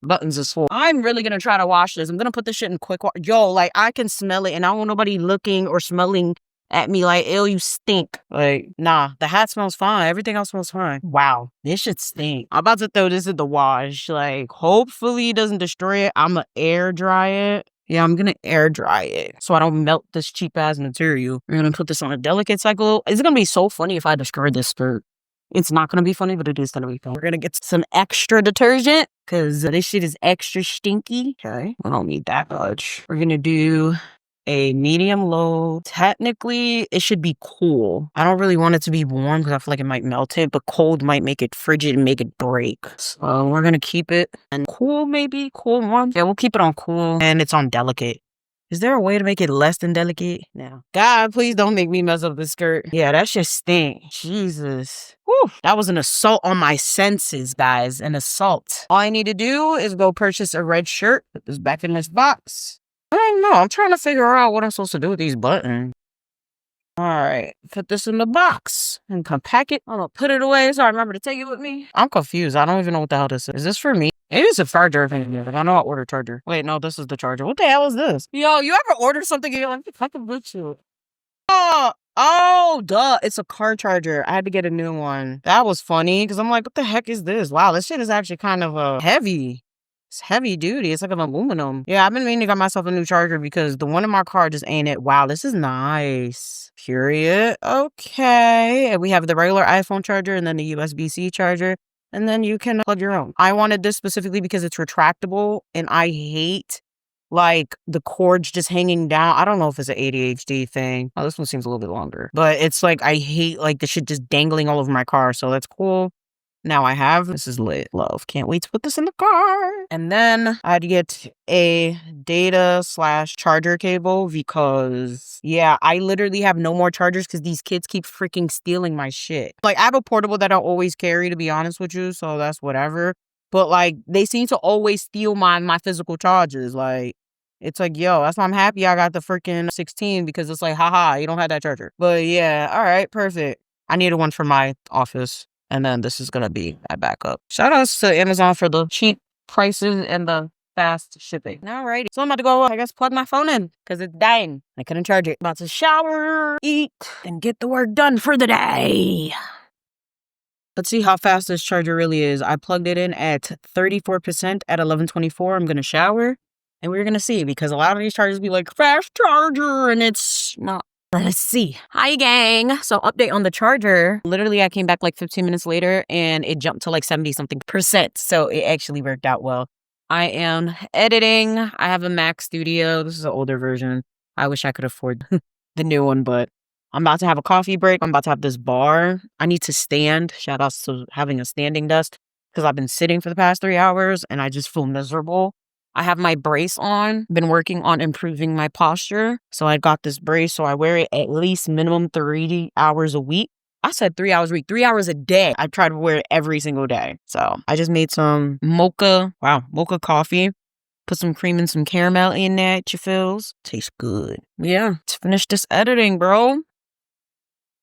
buttons is for. I'm really gonna try to wash this. I'm gonna put this shit in quick water. Yo, like I can smell it, and I don't want nobody looking or smelling at me like, ew, you stink. Like, nah, the hat smells fine. Everything else smells fine. Wow, this shit stink. I'm about to throw this in the wash. Like, hopefully it doesn't destroy it. I'm gonna air dry it. Yeah, I'm gonna air dry it so I don't melt this cheap ass material. We're gonna put this on a delicate cycle. It's gonna be so funny if I discard this skirt. It's not gonna be funny, but it is gonna be fun. We're gonna get some extra detergent because this shit is extra stinky. Okay, I don't need that much. We're gonna do a medium low. Technically, it should be cool. I don't really want it to be warm because I feel like it might melt it, but cold might make it frigid and make it break. So we're gonna keep it and cool, maybe cool warm. Yeah, we'll keep it on cool, and it's on delicate. Is there a way to make it less than delicate? No. God, please don't make me mess up this skirt. Yeah, that shit stink. Jesus. Whew. That was an assault on my senses, guys. An assault. All I need to do is go purchase a red shirt. Put this back in this box. I don't know. I'm trying to figure out what I'm supposed to do with these buttons. All right. Put this in the box and compact it. I'm going to put it away so I remember to take it with me. I'm confused. I don't even know what the hell this is. Is this for me? It is a charger. I know I ordered a charger. Wait, no, this is the charger. What the hell is this? Yo, you ever order something and you're like, fucking Bluetooth? Oh, duh. It's a car charger. I had to get a new one. That was funny because I'm like, what the heck is this? Wow, this shit is actually kind of heavy. It's heavy duty. It's like an aluminum. Yeah, I've been meaning to get myself a new charger because the one in my car just ain't it. Wow, this is nice. Period. Okay. And we have the regular iPhone charger and then the USB-C charger. And then you can plug your own. I wanted this specifically because it's retractable and I hate like the cords just hanging down. I don't know if it's an ADHD thing. Oh, this one seems a little bit longer. But it's like I hate like the shit just dangling all over my car. So that's cool. Now I have, this is lit, love. Can't wait to put this in the car. And then I had to get a data/charger cable because, yeah, I literally have no more chargers because these kids keep freaking stealing my shit. Like, I have a portable that I always carry, to be honest with you, so that's whatever. But, like, they seem to always steal my physical chargers. Like, it's like, yo, that's why I'm happy I got the freaking 16 because it's like, haha, you don't have that charger. But, yeah, all right, perfect. I needed one for my office. And then this is going to be my backup. Shout outs to Amazon for the cheap prices and the fast shipping. Alrighty. So I'm about to go, I guess, plug my phone in because it's dying. I couldn't charge it. About to shower, eat, and get the work done for the day. Let's see how fast this charger really is. I plugged it in at 34% at 11:24. I'm going to shower. And we're going to see because a lot of these chargers be like, fast charger, and it's not. Let's see. Hi, gang. So update on the charger. Literally, I came back like 15 minutes later and it jumped to like 70-something%. So it actually worked out well. I am editing. I have a Mac Studio. This is an older version. I wish I could afford the new one, but I'm about to have a coffee break. I'm about to have this bar. I need to stand. Shout out to having a standing desk because I've been sitting for the past 3 hours and I just feel miserable. I have my brace on, been working on improving my posture. So I got this brace, so I wear it at least minimum 3 hours a week. I said 3 hours a week, 3 hours a day. I try to wear it every single day. So I just made some mocha coffee. Put some cream and some caramel in there, you feels. Tastes good. Yeah, to finish this editing, bro.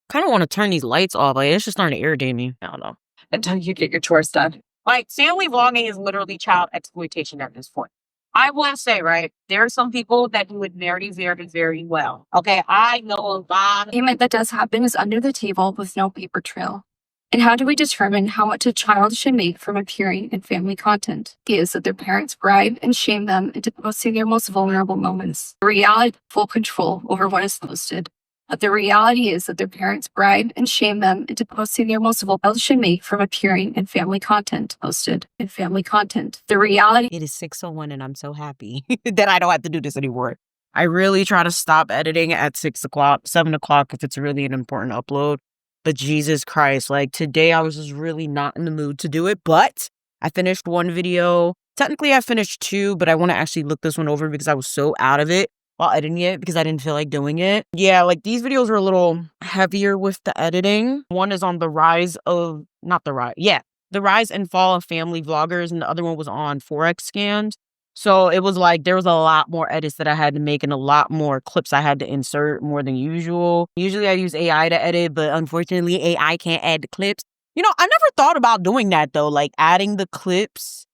Kind of want to turn these lights off. Like, it's just starting to irritate me. I don't know. Until you get your chores done. Like, family vlogging is literally child exploitation at this point. I will say, right, there are some people that do it very, very, very well. Okay, I know a lot. Payment that does happen is under the table with no paper trail. And how do we determine how much a child should make from appearing in family content? Is that their parents bribe and shame them into posting their most vulnerable moments. The reality, full control over what is posted. But the reality is that their parents bribe and shame them into posting their most vulnerable should make from appearing in family content posted in family content. The reality. It is 6:01 and I'm so happy that I don't have to do this anymore. I really try to stop editing at 6 o'clock, 7 o'clock if it's really an important upload. But Jesus Christ, like today I was just really not in the mood to do it. But I finished one video Technically, I finished 2, but I want to actually look this one over because I was so out of it while editing it because I didn't feel like doing it. Yeah, like these videos are a little heavier with the editing. One is on the rise of, not the rise, yeah, the rise and fall of family vloggers, and the other one was on Forex scams. So it was like there was a lot more edits that I had to make and a lot more clips I had to insert more than usual. Usually I use AI to edit, but unfortunately AI can't add the clips. You know, I never thought about doing that though, like adding the clips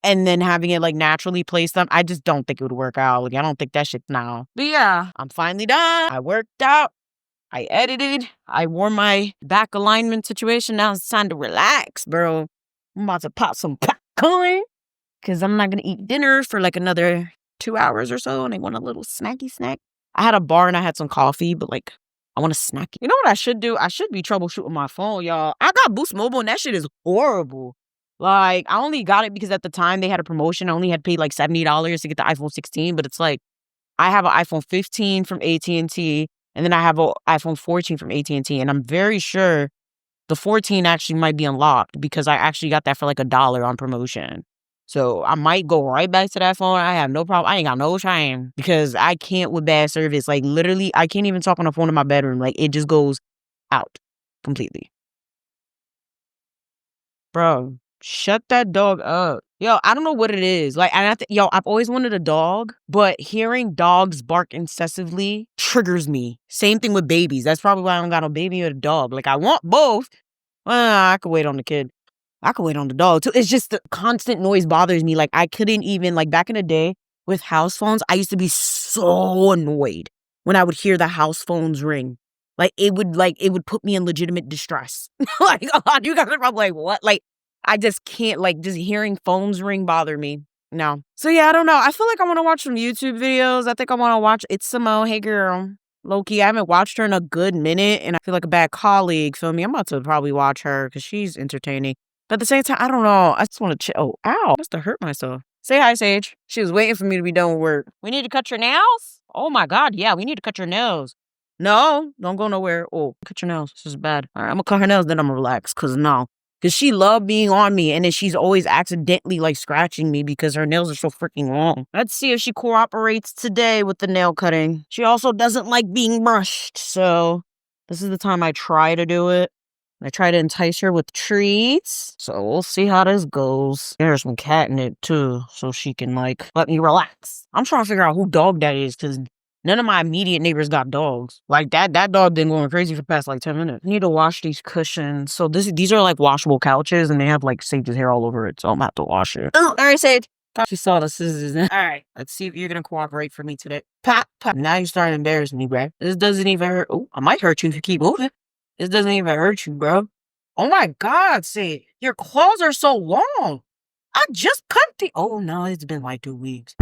and then having it like naturally place them. I just don't think it would work out. Like I don't think that shit now. But yeah, I'm finally done. I worked out. I edited. I wore my back alignment situation. Now it's time to relax, bro. I'm about to pop some popcorn because I'm not going to eat dinner for like another 2 hours or so. And I want a little snacky snack. I had a bar and I had some coffee, but like I want to snack it. You know what I should do? I should be troubleshooting my phone, y'all. I got Boost Mobile and that shit is horrible. Like, I only got it because at the time they had a promotion. I only had paid like $70 to get the iPhone 16, but it's like, I have an iPhone 15 from AT&T, and then I have an iPhone 14 from AT&T, and I'm very sure the 14 actually might be unlocked because I actually got that for like $1 on promotion. So I might go right back to that phone. I have no problem. I ain't got no shame because I can't with bad service. Like, literally, I can't even talk on the phone in my bedroom. Like, it just goes out completely. Bro. Shut that dog up. Yo, I don't know what it is. Like, and I've always wanted a dog, but hearing dogs bark incessantly triggers me. Same thing with babies. That's probably why I don't got no baby or a dog. Like, I want both. I could wait on the kid. I could wait on the dog too. It's just the constant noise bothers me. Like, I couldn't even, like, back in the day with house phones, I used to be so annoyed when I would hear the house phones ring. Like, it would put me in legitimate distress. Like, you guys are probably like, what? Like, I just can't, like, just hearing phones ring bother me. No. So, yeah, I don't know. I feel like I want to watch some YouTube videos. I think I want to watch It's Simone. Hey, girl. Low-key, I haven't watched her in a good minute, and I feel like a bad colleague. Feel me? I'm about to probably watch her because she's entertaining. But at the same time, I don't know. I just want to chill. Oh, ow. I must have hurt myself. Say hi, Sage. She was waiting for me to be done with work. We need to cut your nails? Oh, my God. Yeah, we need to cut your nails. No, don't go nowhere. Oh, cut your nails. This is bad. All right, I'm going to cut her nails, then I'm going to relax because no. Because she loved being on me, and then she's always accidentally, like, scratching me because her nails are so freaking long. Let's see if she cooperates today with the nail cutting. She also doesn't like being brushed, so this is the time I try to do it. I try to entice her with treats, so we'll see how this goes. There's some catnip, too, so she can, like, let me relax. I'm trying to figure out who dog that is, because none of my immediate neighbors got dogs. Like, that dog been going crazy for the past, like, 10 minutes. I need to wash these cushions. So these are, like, washable couches, and they have, like, Sage's hair all over it, so I'm about to wash it. Oh, all right, Sage. She saw the scissors. All right, let's see if you're going to cooperate for me today. Pop, pop. Now you're starting to embarrass me, bro. This doesn't even hurt. Oh, I might hurt you if you keep moving. This doesn't even hurt you, bro. Oh, my God, Sage. Your claws are so long. I just cut the... Oh, no, it's been, like, 2 weeks.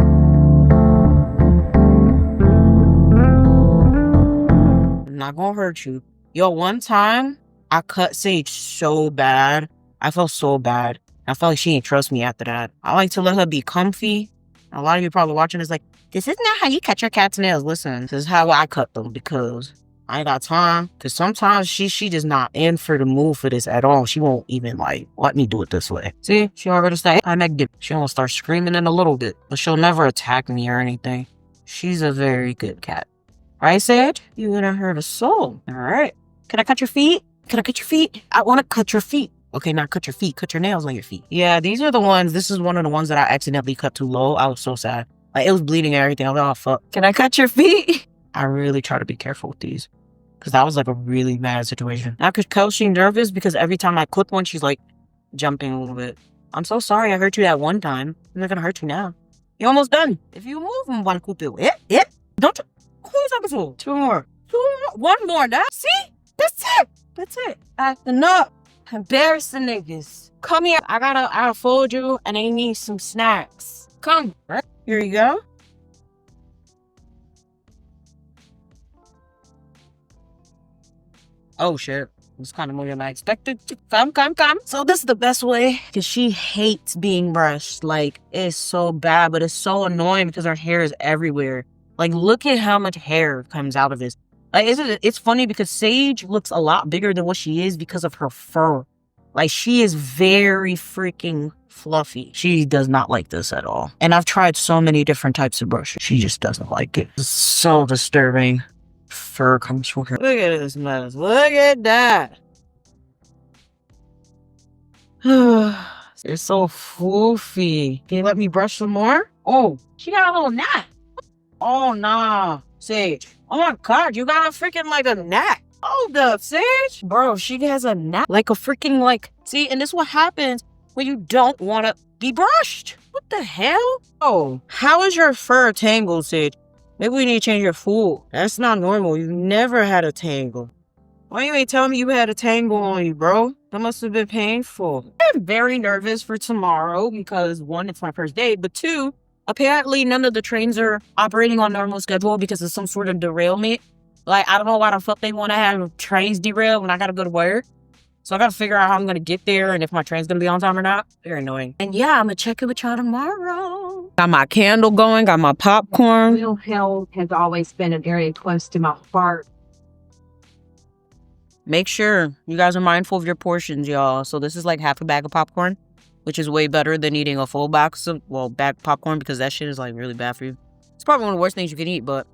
I'm not gonna hurt you. Yo, one time, I cut Sage so bad. I felt so bad. I felt like she didn't trust me after that. I like to let her be comfy. A lot of you probably watching is like, this is not how you cut your cat's nails. Listen, this is how I cut them because I ain't got time. Because sometimes she just not in for the mood for this at all. She won't even, like, let me do it this way. See, she already started. I make dip. She won't start screaming in a little bit. But she'll never attack me or anything. She's a very good cat. Right, Sage? You gonna hurt a soul. All right. Can I cut your feet? Can I cut your feet? I want to cut your feet. Okay, not cut your feet. Cut your nails on your feet. Yeah, these are the ones. This is one of the ones that I accidentally cut too low. I was so sad. Like, it was bleeding and everything. I was like, oh, fuck. Can I cut your feet? I really try to be careful with these. Because that was, like, a really bad situation. Now, because she's nervous because every time I clip one, she's, like, jumping a little bit. I'm so sorry I hurt you that one time. I'm not gonna hurt you now. You're almost done. If you move, one clip it. Yeah. Don't you... Who are you talking to? Two more. One more. Now. See? That's it. Acting up. Embarrassing niggas. Come here. I gotta fold you and I need some snacks. Come. Right. Here you go. Oh shit. It's kind of more than I expected. Come. So this is the best way because she hates being brushed. Like, it's so bad, but it's so annoying because her hair is everywhere. Like, look at how much hair comes out of this. Like, it's funny because Sage looks a lot bigger than what she is because of her fur. Like, she is very freaking fluffy. She does not like this at all. And I've tried so many different types of brushes. She just doesn't like it. It's so disturbing. Fur comes from her. Look at this mess. Look at that. It's so floofy. Can you let me brush some more? Oh, she got a little knot. Oh, nah. Sage. Oh my God, you got a freaking like a knot. Hold up, Sage. Bro, she has a knot. Like a freaking like, see, and this is what happens when you don't want to be brushed. What the hell? Oh, how is your fur tangled, Sage? Maybe we need to change your food. That's not normal. You've never had a tangle. Why you ain't telling me you had a tangle on you, bro? That must have been painful. I'm very nervous for tomorrow because one, it's my first day, but two, apparently none of the trains are operating on normal schedule because of some sort of derailment. Like, I don't know why the fuck they want to have trains derail when I gotta go to work. So I gotta figure out how I'm gonna get there and if my train's gonna be on time or not. Very annoying. And yeah, I'm gonna check it with y'all tomorrow. Got my candle going, got my popcorn. Mental health has always been an area close to my heart. Make sure you guys are mindful of your portions, y'all. So this is like half a bag of popcorn, which is way better than eating a full box of, bag popcorn because that shit is like really bad for you. It's probably one of the worst things you can eat, but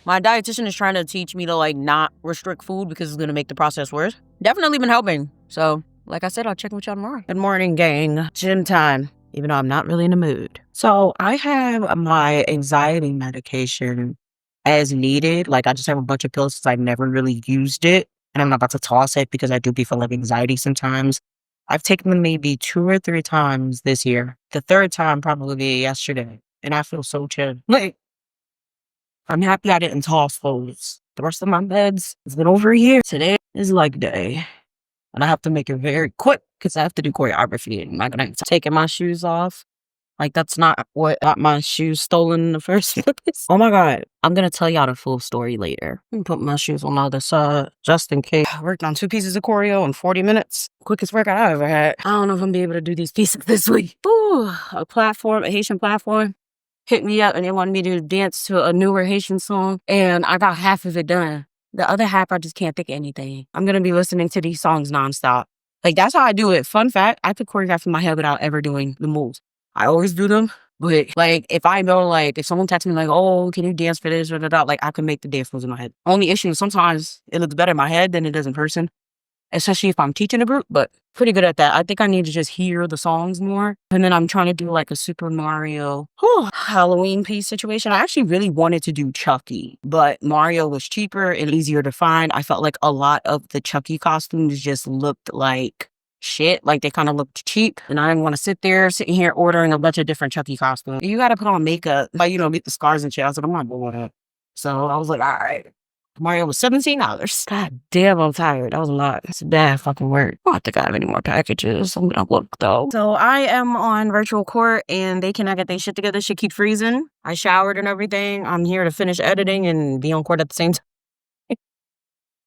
my dietitian is trying to teach me to like not restrict food because it's going to make the process worse. Definitely been helping. So like I said, I'll check with y'all tomorrow. Good morning, gang. Gym time, even though I'm not really in the mood. So I have my anxiety medication as needed. Like I just have a bunch of pills because I've never really used it. And I'm not about to toss it because I do be full of anxiety sometimes. I've taken them maybe 2 or 3 times this year. The third time probably yesterday. And I feel so chill. Like, I'm happy I didn't toss those. The rest of my meds has been over a year. Today is leg day. And I have to make it very quick because I have to do choreography. I'm not going to taking my shoes off. Like, that's not what got my shoes stolen in the first place. Oh my God. I'm going to tell y'all the full story later. I'm going to put my shoes on the other side just in case. I worked on 2 pieces of choreo in 40 minutes. Quickest workout I ever had. I don't know if I'm going to be able to do these pieces this week. Ooh, a Haitian platform, hit me up and they wanted me to dance to a newer Haitian song. And I got half of it done. The other half, I just can't think of anything. I'm going to be listening to these songs nonstop. Like, that's how I do it. Fun fact, I could choreograph in my head without ever doing the moves. I always do them, but like if I know, like if someone texts me like, oh, can you dance for this or that, like I can make the dance moves in my head. Only issue is sometimes it looks better in my head than it does in person, especially if I'm teaching a group, but pretty good at that. I think I need to just hear the songs more. And then I'm trying to do like a Super Mario Halloween piece situation. I actually really wanted to do Chucky, but Mario was cheaper and easier to find. I felt like a lot of the Chucky costumes just looked like shit, like they kind of looked cheap, and I didn't want to sitting here ordering a bunch of different Chucky costumes. You got to put on makeup, like, get the scars and shit. I was like, I'm not doing that. So I was like, all right. Mario was $17. God damn, I'm tired. That was a lot. It's bad fucking work. I don't think I have any more packages. I'm gonna look though. So I am on virtual court and they cannot get their shit together. Shit keep freezing. I showered and everything. I'm here to finish editing and be on court at the same time.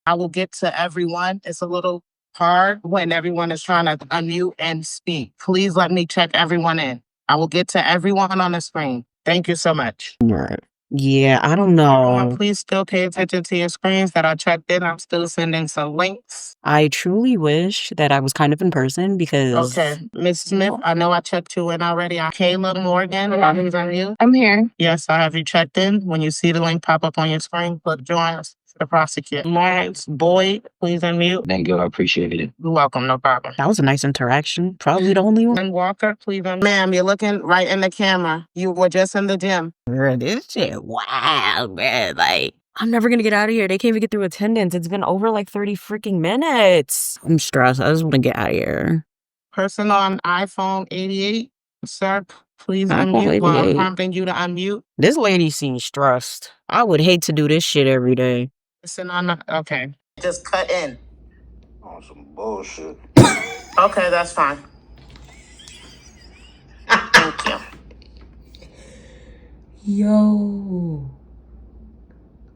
I will get to everyone. It's a little hard when everyone is trying to unmute and speak. Please let me check everyone in. I will get to everyone on the screen. Thank you so much. Right. Yeah, I don't know. Everyone, please still pay attention to your screens that are checked in. I'm still sending some links. I truly wish that I was kind of in person because... Okay. Ms. Smith, I know I checked you in already. Kayla Morgan, who's on you? I'm here. Yes, I have you checked in. When you see the link pop up on your screen, click join us. The prosecutor. Lawrence Boyd, please unmute. Thank you. I appreciate it. You're welcome. No problem. That was a nice interaction. Probably the only one. And Walker, please unmute. Ma'am, you're looking right in the camera. You were just in the gym. Girl, this shit wild, man. Like, I'm never gonna get out of here. They can't even get through attendance. It's been over like 30 freaking minutes. I'm stressed. I just want to get out of here. Person on iPhone 88, sir, please unmute while I'm prompting you to unmute. This lady seems stressed. I would hate to do this shit every day. Listen on the, okay. Just cut in. On some bullshit. Okay, that's fine. Thank you. Yo.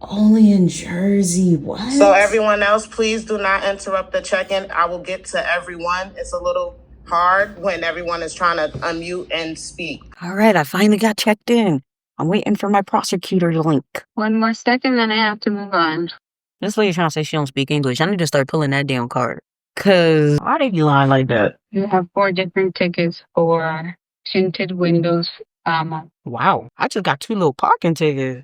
Only in Jersey, what? So everyone else, please do not interrupt the check-in. I will get to everyone. It's a little hard when everyone is trying to unmute and speak. All right, I finally got checked in. I'm waiting for my prosecutor link. One more second, then I have to move on. This lady trying to say she don't speak English. I need to start pulling that damn card. Cause why they be lying like that? You have 4 different tickets for tinted windows. Wow. I just got 2 little parking tickets.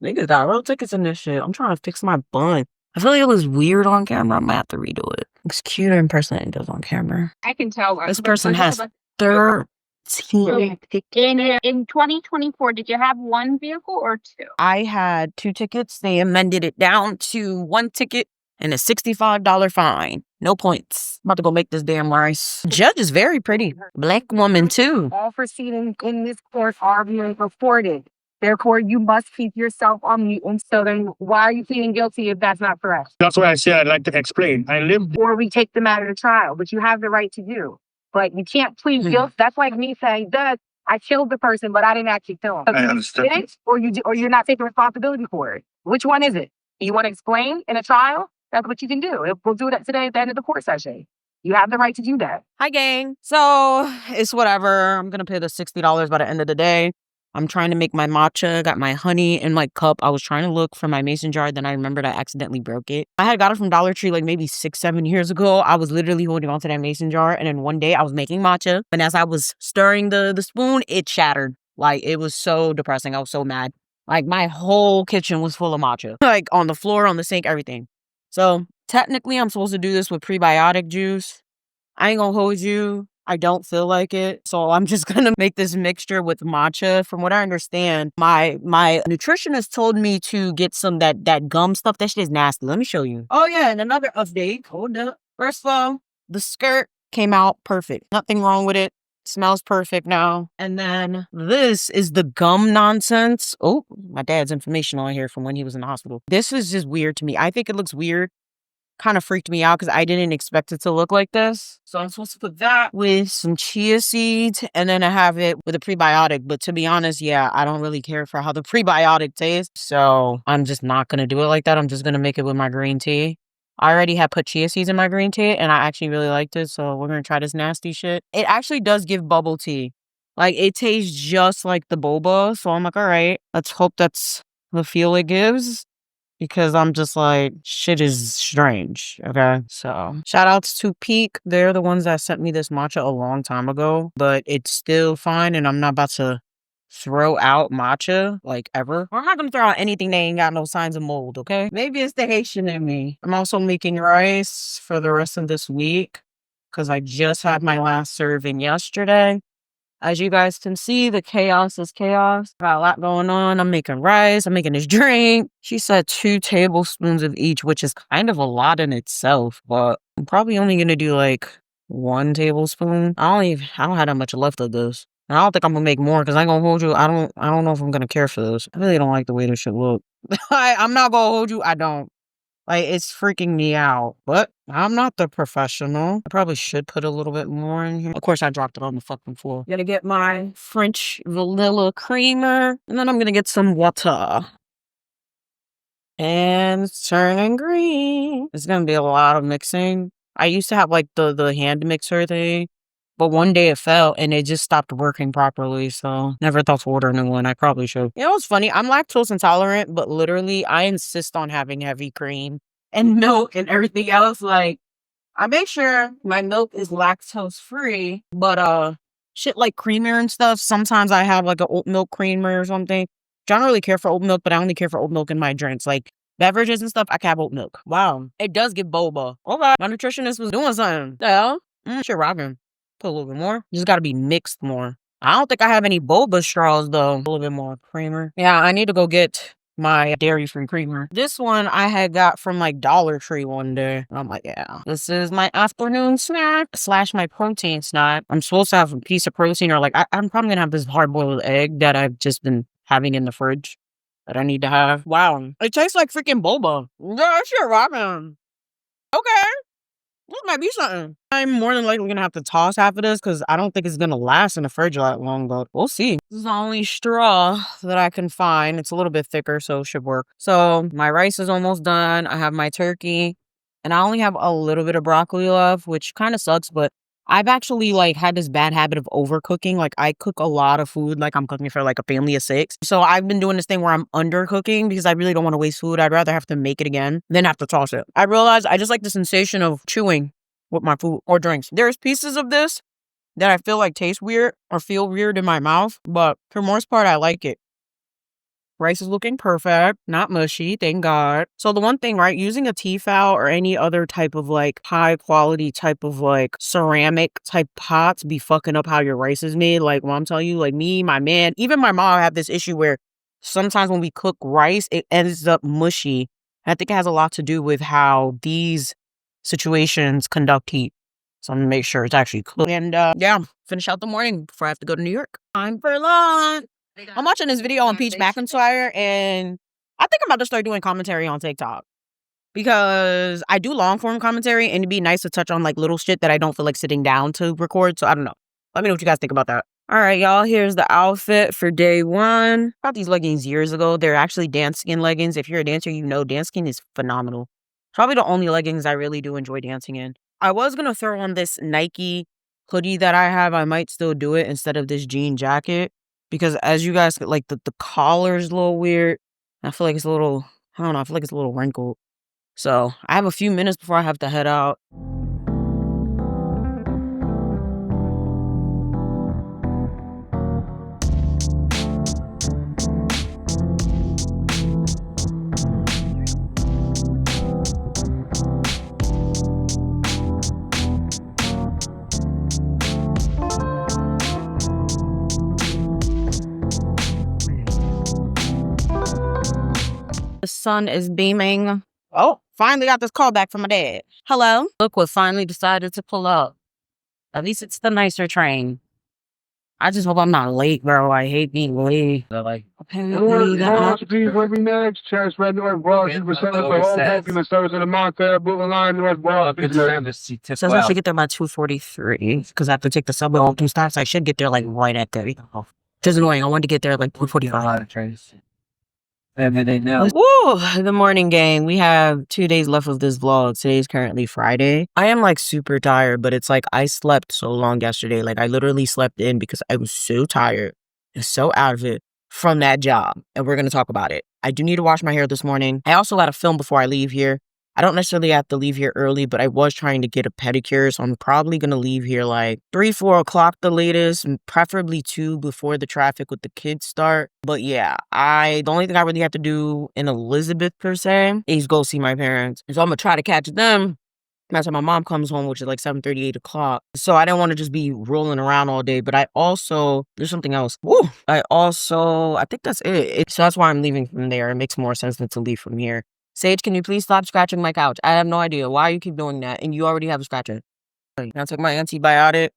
Niggas got real tickets in this shit. I'm trying to fix my bun. I feel like it was weird on camera. I'm gonna have to redo it. It's cuter in person than it does on camera. I can tell. This person has 13. In 2024, did you have 1 vehicle or 2? I had 2 tickets. They amended it down to 1 ticket and a $65 fine. No points. I'm about to go make this damn rice. Judge is very pretty. Black woman too. All proceedings in this court are being recorded. Therefore, you must keep yourself on mute. And so then why are you pleading guilty if that's not correct? That's why I said I'd like to explain. I lived. Or we take the matter to trial, which you have the right to do. But you can't plead guilty. That's like me saying, Doug, I killed the person, but I didn't actually kill him. I understand. Did it, or you're not taking responsibility for it. Which one is it? You want to explain in a trial? That's what you can do. We'll do that today at the end of the court session. You have the right to do that. Hi, gang. So it's whatever. I'm going to pay the $60 by the end of the day. I'm trying to make my matcha. Got my honey in my cup. I was trying to look for my mason jar. Then I remembered I accidentally broke it. I had got it from Dollar Tree like maybe 6-7 years ago. I was literally holding onto that mason jar. And then one day I was making matcha. And as I was stirring the spoon, it shattered. Like, it was so depressing. I was so mad. Like, my whole kitchen was full of matcha. Like, on the floor, on the sink, everything. So technically, I'm supposed to do this with prebiotic juice. I ain't gonna hold you. I don't feel like it. So I'm just gonna make this mixture with matcha. From what I understand, my nutritionist told me to get some that gum stuff. That shit is nasty. Let me show you. Oh yeah, and another update. Hold up. First of all, the skirt came out perfect. Nothing wrong with it. Smells perfect now. And then this is the gum nonsense. Oh, my dad's information on here from when he was in the hospital. This is just weird to me. I think it looks weird. Kind of freaked me out because I didn't expect it to look like this. So I'm supposed to put that with some chia seeds, and then I have it with a prebiotic. But to be honest, yeah, I don't really care for how the prebiotic tastes. So I'm just not going to do it like that. I'm just going to make it with my green tea. I already had put chia seeds in my green tea, and I actually really liked it. So we're going to try this nasty shit. It actually does give bubble tea. Like, it tastes just like the boba. So I'm like, all right, let's hope that's the feel it gives. Because I'm just like, shit is strange, okay? So, shout outs to Peak. They're the ones that sent me this matcha a long time ago. But it's still fine, and I'm not about to throw out matcha, like, ever. I'm not gonna throw out anything that ain't got no signs of mold, okay? Maybe it's the Haitian in me. I'm also making rice for the rest of this week. Because I just had my last serving yesterday. As you guys can see, the chaos is chaos. Got a lot going on. I'm making rice. I'm making this drink. She said 2 tablespoons of each, which is kind of a lot in itself. But I'm probably only going to do like 1 tablespoon. I don't have that much left of this. And I don't think I'm going to make more because I ain't going to hold you. I don't know if I'm going to care for this. I really don't like the way this should look. I'm not going to hold you. I don't. Like, it's freaking me out. But I'm not the professional. I probably should put a little bit more in here. Of course, I dropped it on the fucking floor. Gonna get my French vanilla creamer. And then I'm gonna get some water. And it's turning green. It's gonna be a lot of mixing. I used to have, like, the hand mixer thing. But one day it fell and it just stopped working properly. So never thought to order a new one. I probably should. You know what's funny? I'm lactose intolerant, but literally I insist on having heavy cream and milk and everything else. Like, I make sure my milk is lactose free, but shit like creamer and stuff. Sometimes I have like an oat milk creamer or something. I don't really care for oat milk, but I only care for oat milk in my drinks. Like beverages and stuff, I can have oat milk. Wow. It does give boba. Okay. My nutritionist was doing something. The hell? Shit rocking. Put a little bit more. Just gotta be mixed more. I don't think I have any boba straws though. A little bit more creamer. Yeah, I need to go get my dairy-free creamer. This one I had got from like Dollar Tree one day. I'm like, yeah, this is my afternoon snack / my protein snack. I'm supposed to have a piece of protein or like, I'm probably gonna have this hard-boiled egg that I've just been having in the fridge that I need to have. Wow. It tastes like freaking boba. Yeah, sure, Robin. Okay. This might be something. I'm more than likely going to have to toss half of this because I don't think it's going to last in the fridge that long, but we'll see. This is the only straw that I can find. It's a little bit thicker, so it should work. So my rice is almost done. I have my turkey, and I only have a little bit of broccoli left, which kind of sucks, but I've actually like had this bad habit of overcooking. Like I cook a lot of food, like I'm cooking for like a family of 6. So I've been doing this thing where I'm undercooking because I really don't want to waste food. I'd rather have to make it again than have to toss it. I realized I just like the sensation of chewing with my food or drinks. There's pieces of this that I feel like taste weird or feel weird in my mouth, but for the most part, I like it. Rice is looking perfect, not mushy, thank God. So the one thing, right, using a Tefal or any other type of like high quality type of like ceramic type pots be fucking up how your rice is made. Like when I'm telling you, like me, my man, even my mom have this issue where sometimes when we cook rice, it ends up mushy. I think it has a lot to do with how these situations conduct heat. So I'm gonna make sure it's actually cooked. And yeah, finish out the morning before I have to go to New York. Time for lunch. I'm watching this video on Peach McIntyre, and I think I'm about to start doing commentary on TikTok because I do long form commentary, and it'd be nice to touch on like little shit that I don't feel like sitting down to record. So I don't know. Let me know what you guys think about that. All right, y'all. Here's the outfit for day one. I got these leggings years ago. They're actually dance skin leggings. If you're a dancer, you know dance skin is phenomenal. Probably the only leggings I really do enjoy dancing in. I was gonna throw on this Nike hoodie that I have. I might still do it instead of this jean jacket. Because as you guys, like, the collar's a little weird. I feel like it's a little, I don't know, I feel like it's a little wrinkled. So I have a few minutes before I have to head out. The sun is beaming. Oh, finally got this call back from my dad. Hello? Look what finally decided to pull up. At least it's the nicer train. I just hope I'm not late, bro. I hate being late. Like, apparently Where we next? Church, Red North Bros. You service the whole happiness service in the Montclair, Brooklyn Line, North Bros. Says I should get there by 2:43 because I have to take the subway on 2 stops. I should get there like right at 30. Which is annoying. I wanted to get there like 2:45. Woo! The morning gang. We have 2 days left of this vlog. Today is currently Friday. I am like super tired, but it's like I slept so long yesterday. Like I literally slept in because I was so tired and so out of it from that job. And we're going to talk about it. I do need to wash my hair this morning. I also got to film before I leave here. I don't necessarily have to leave here early, but I was trying to get a pedicure, so I'm probably going to leave here like 3, 4 o'clock the latest, and preferably 2 before the traffic with the kids start. But yeah, the only thing I really have to do in Elizabeth, per se, is go see my parents. So I'm going to try to catch them by the time my mom comes home, which is like 7:30, 8 o'clock. So I don't want to just be rolling around all day, but I also, there's something else. Woo! I think that's it. So that's why I'm leaving from there. It makes more sense than to leave from here. Sage, can you please stop scratching my couch? I have no idea why you keep doing that, and you already have a scratcher. I took my antibiotic.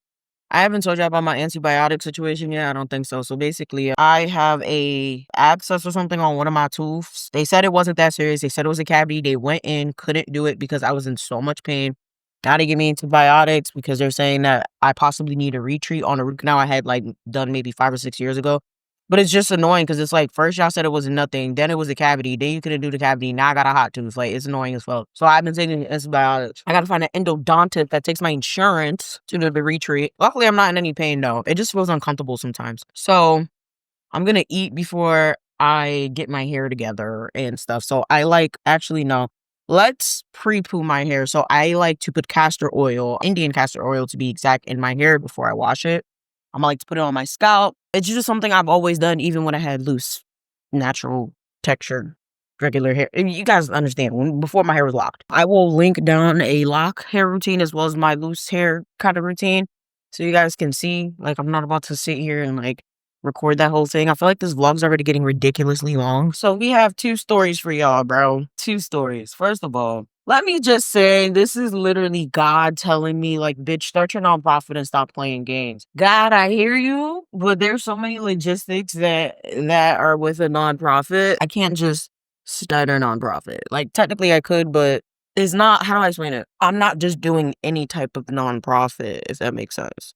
I haven't told you about my antibiotic situation yet. I don't think so. So basically, I have a abscess or something on one of my tooths. They said it wasn't that serious. They said it was a cavity. They went in, couldn't do it because I was in so much pain. Now they give me antibiotics because they're saying that I possibly need a retreat on a root canal I had like done maybe 5 or 6 years ago. But it's just annoying because it's like, first y'all said it wasn't nothing, then it was a cavity, then you couldn't do the cavity, now I got a hot tooth. Like, it's annoying as well. So I've been taking antibiotics. I gotta find an endodontist that takes my insurance to do the retreat. Luckily, I'm not in any pain though. It just feels uncomfortable sometimes. So I'm gonna eat before I get my hair together and stuff. So actually no. Let's pre-poo my hair. So I like to put castor oil, Indian castor oil to be exact, in my hair before I wash it. I'm like to put it on my scalp. It's just something I've always done, even when I had loose, natural texture, regular hair. You guys understand, before my hair was locked. I will link down a lock hair routine as well as my loose hair kind of routine. So you guys can see, like, I'm not about to sit here and like record that whole thing. I feel like this vlog's already getting ridiculously long. So we have 2 stories for y'all, bro. 2 stories. First of all, let me just say, this is literally God telling me, like, bitch, start your nonprofit and stop playing games. God, I hear you, but there's so many logistics that are with a nonprofit. I can't just start a nonprofit. Like, technically I could, but it's not, how do I explain it? I'm not just doing any type of nonprofit, if that makes sense.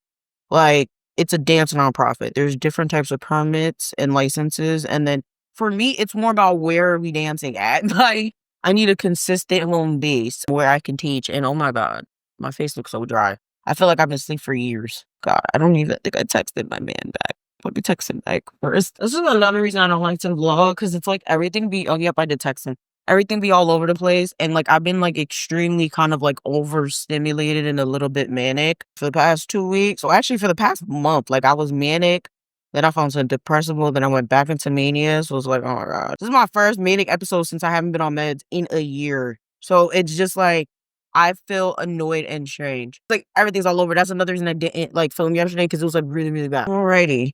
Like, it's a dance nonprofit. There's different types of permits and licenses. And then for me, it's more about where are we dancing at? Like, I need a consistent home base where I can teach. And oh my God, my face looks so dry. I feel like I've been asleep for years. God, I don't even think I texted my man back. Let me text him back first. This is another reason I don't like to vlog, because it's like everything be, oh, yep, I did text him. everything be all over the place. And like, I've been like extremely kind of like overstimulated and a little bit manic for the past 2 weeks. So actually for the past month, like I was manic. Then I found some depressible. Then I went back into mania. So it was like, oh my God. This is my first manic episode since I haven't been on meds in a year. So it's just like, I feel annoyed and strange. Like everything's all over. That's another reason I didn't like film yesterday because it was like really, really bad. Alrighty.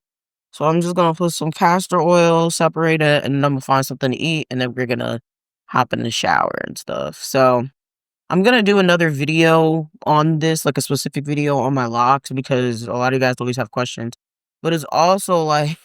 So I'm just going to put some castor oil, separate it, and then I'm going to find something to eat. And then we're going to hop in the shower and stuff. So I'm going to do another video on this, like a specific video on my locks because a lot of you guys always have questions. But it's also like,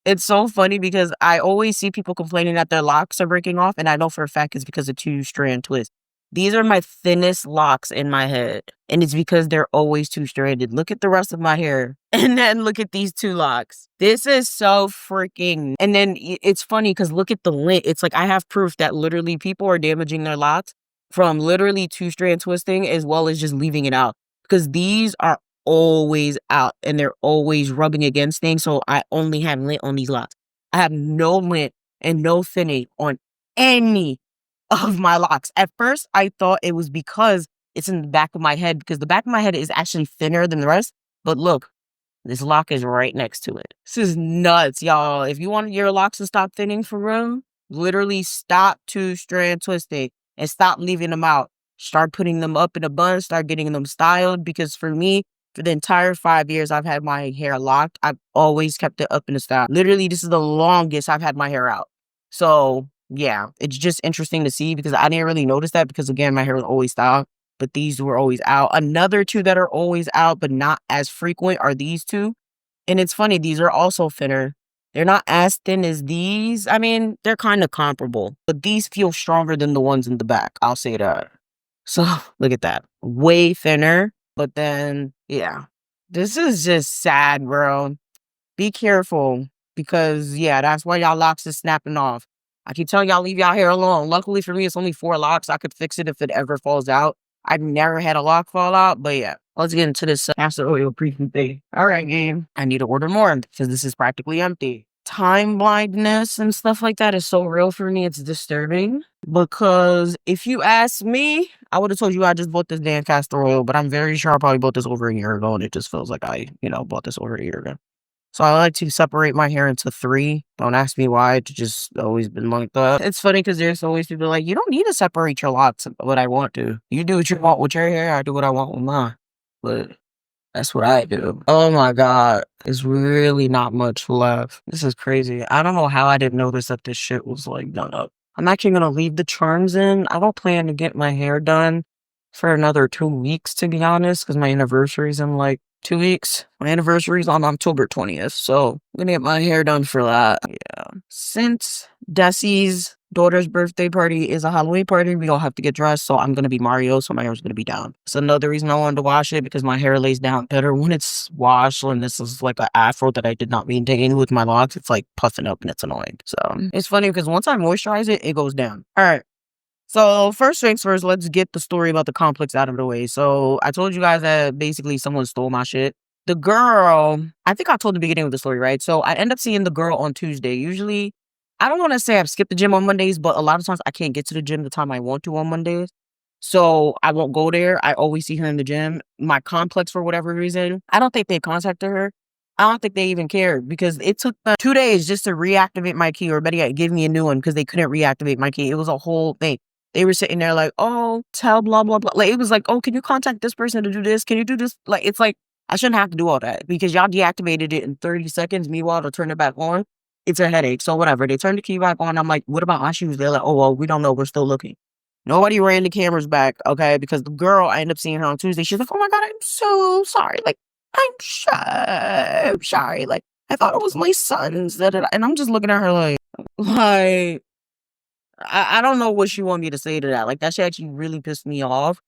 it's so funny because I always see people complaining that their locks are breaking off. And I know for a fact it's because of 2-strand twists. These are my thinnest locks in my head. And it's because they're always 2-stranded. Look at the rest of my hair. And then look at these 2 locks. This is so freaking... And then it's funny because look at the length. It's like I have proof that literally people are damaging their locks from literally 2-strand twisting as well as just leaving it out. Because these are always out and they're always rubbing against things. So I only have lint on these locks. I have no lint and no thinning on any of my locks. At first, I thought it was because it's in the back of my head because the back of my head is actually thinner than the rest. But look, this lock is right next to it. This is nuts, y'all. If you want your locks to stop thinning for real, literally stop 2-strand twisting and stop leaving them out. Start putting them up in a bun, start getting them styled because for me, for the entire 5 years I've had my hair locked, I've always kept it up in a style. Literally, this is the longest I've had my hair out. So yeah, it's just interesting to see because I didn't really notice that because again, my hair was always styled, but these were always out. Another 2 that are always out, but not as frequent are these 2. And it's funny, these are also thinner. They're not as thin as these. I mean, they're kind of comparable, but these feel stronger than the ones in the back. I'll say that. So look at that. Way thinner. But then, yeah, this is just sad, bro. Be careful because, yeah, that's why y'all locks is snapping off. I keep telling y'all, leave y'all hair alone. Luckily for me, it's only 4 locks. I could fix it if it ever falls out. I've never had a lock fall out, but yeah. Let's get into this castor oil pre-food thing. All right, game. I need to order more because this is practically empty. Time blindness and stuff like that is so real for me. It's disturbing because if you ask me, I would have told you I just bought this damn castor oil, but I'm very sure I probably bought this over a year ago and it just feels like I, bought this over a year ago. So I like to separate my hair into 3. Don't ask me why. It's just always been like that. It's funny because there's always people like, you don't need to separate your locks what I want to. You do what you want with your hair. I do what I want with mine. But that's what I do. Oh my God. It's really not much left. This is crazy. I don't know how I didn't notice that this shit was like done up. I'm actually going to leave the charms in. I don't plan to get my hair done for another 2 weeks, to be honest, because my anniversary's in like 2 weeks. My anniversary's on October 20th, so I'm gonna get my hair done for that. Yeah. Since Desi's daughter's birthday party is a Halloween party, we all have to get dressed, so I'm gonna be Mario, so my hair's gonna be down. It's another reason I wanted to wash it, because my hair lays down better when it's washed, and this is like an afro that I did not maintain with my locks. It's like puffing up and it's annoying. So it's funny because once I moisturize it, it goes down. All right. So first things first, let's get the story about the complex out of the way. So I told you guys that basically someone stole my shit. The girl, I think I told the beginning of the story, right? So I end up seeing the girl on Tuesday. Usually, I don't want to say I've skipped the gym on Mondays, but a lot of times I can't get to the gym the time I want to on Mondays. So I won't go there. I always see her in the gym. My complex, for whatever reason, I don't think they contacted her. I don't think they even cared because it took them 2 days just to reactivate my key, or better yet, give me a new one because they couldn't reactivate my key. It was a whole thing. They were sitting there like, oh, tell blah, blah, blah. Like, it was like, oh, can you contact this person to do this? Can you do this? Like, it's like, I shouldn't have to do all that because y'all deactivated it in 30 seconds. Meanwhile, to turn it back on, it's a headache. So whatever. They turned the key back on. I'm like, what about my shoes? They're like, oh, well, we don't know. We're still looking. Nobody ran the cameras back, okay? Because the girl, I ended up seeing her on Tuesday. She's like, oh my God, I'm so sorry. Like, I'm so sorry. Like, I thought it was my son's. And I'm just looking at her like, I don't know what she wanted me to say to that. Like, that shit actually really pissed me off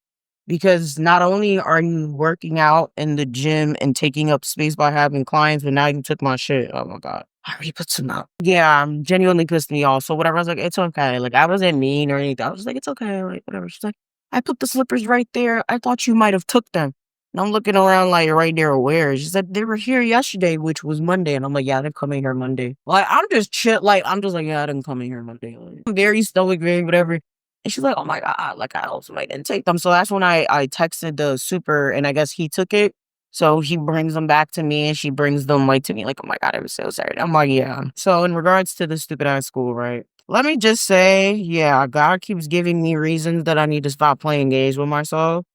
because not only are you working out in the gym and taking up space by having clients, but now you took my shit. Oh my God. I already put some out. Yeah, genuinely pissed me off. So whatever, I was like, it's okay. Like, I wasn't mean or anything. I was like, it's okay. Like, whatever. She's like, I put the slippers right there. I thought you might have took them. And I'm looking around like right there where. She said they were here yesterday, which was Monday. And I'm like, yeah, I didn't come in here Monday. Like, I'm just chill. Like, I'm just like, yeah, I didn't come in here Monday. Like, I'm very stoic, very whatever. And she's like, oh my God, like I hope somebody didn't take them. So that's when I texted the super and I guess he took it. So he brings them back to me and she brings them like to me, like, oh my God, I'm so sorry. I'm like, yeah. So in regards to the stupid ass school, right? Let me just say, yeah, God keeps giving me reasons that I need to stop playing games with myself.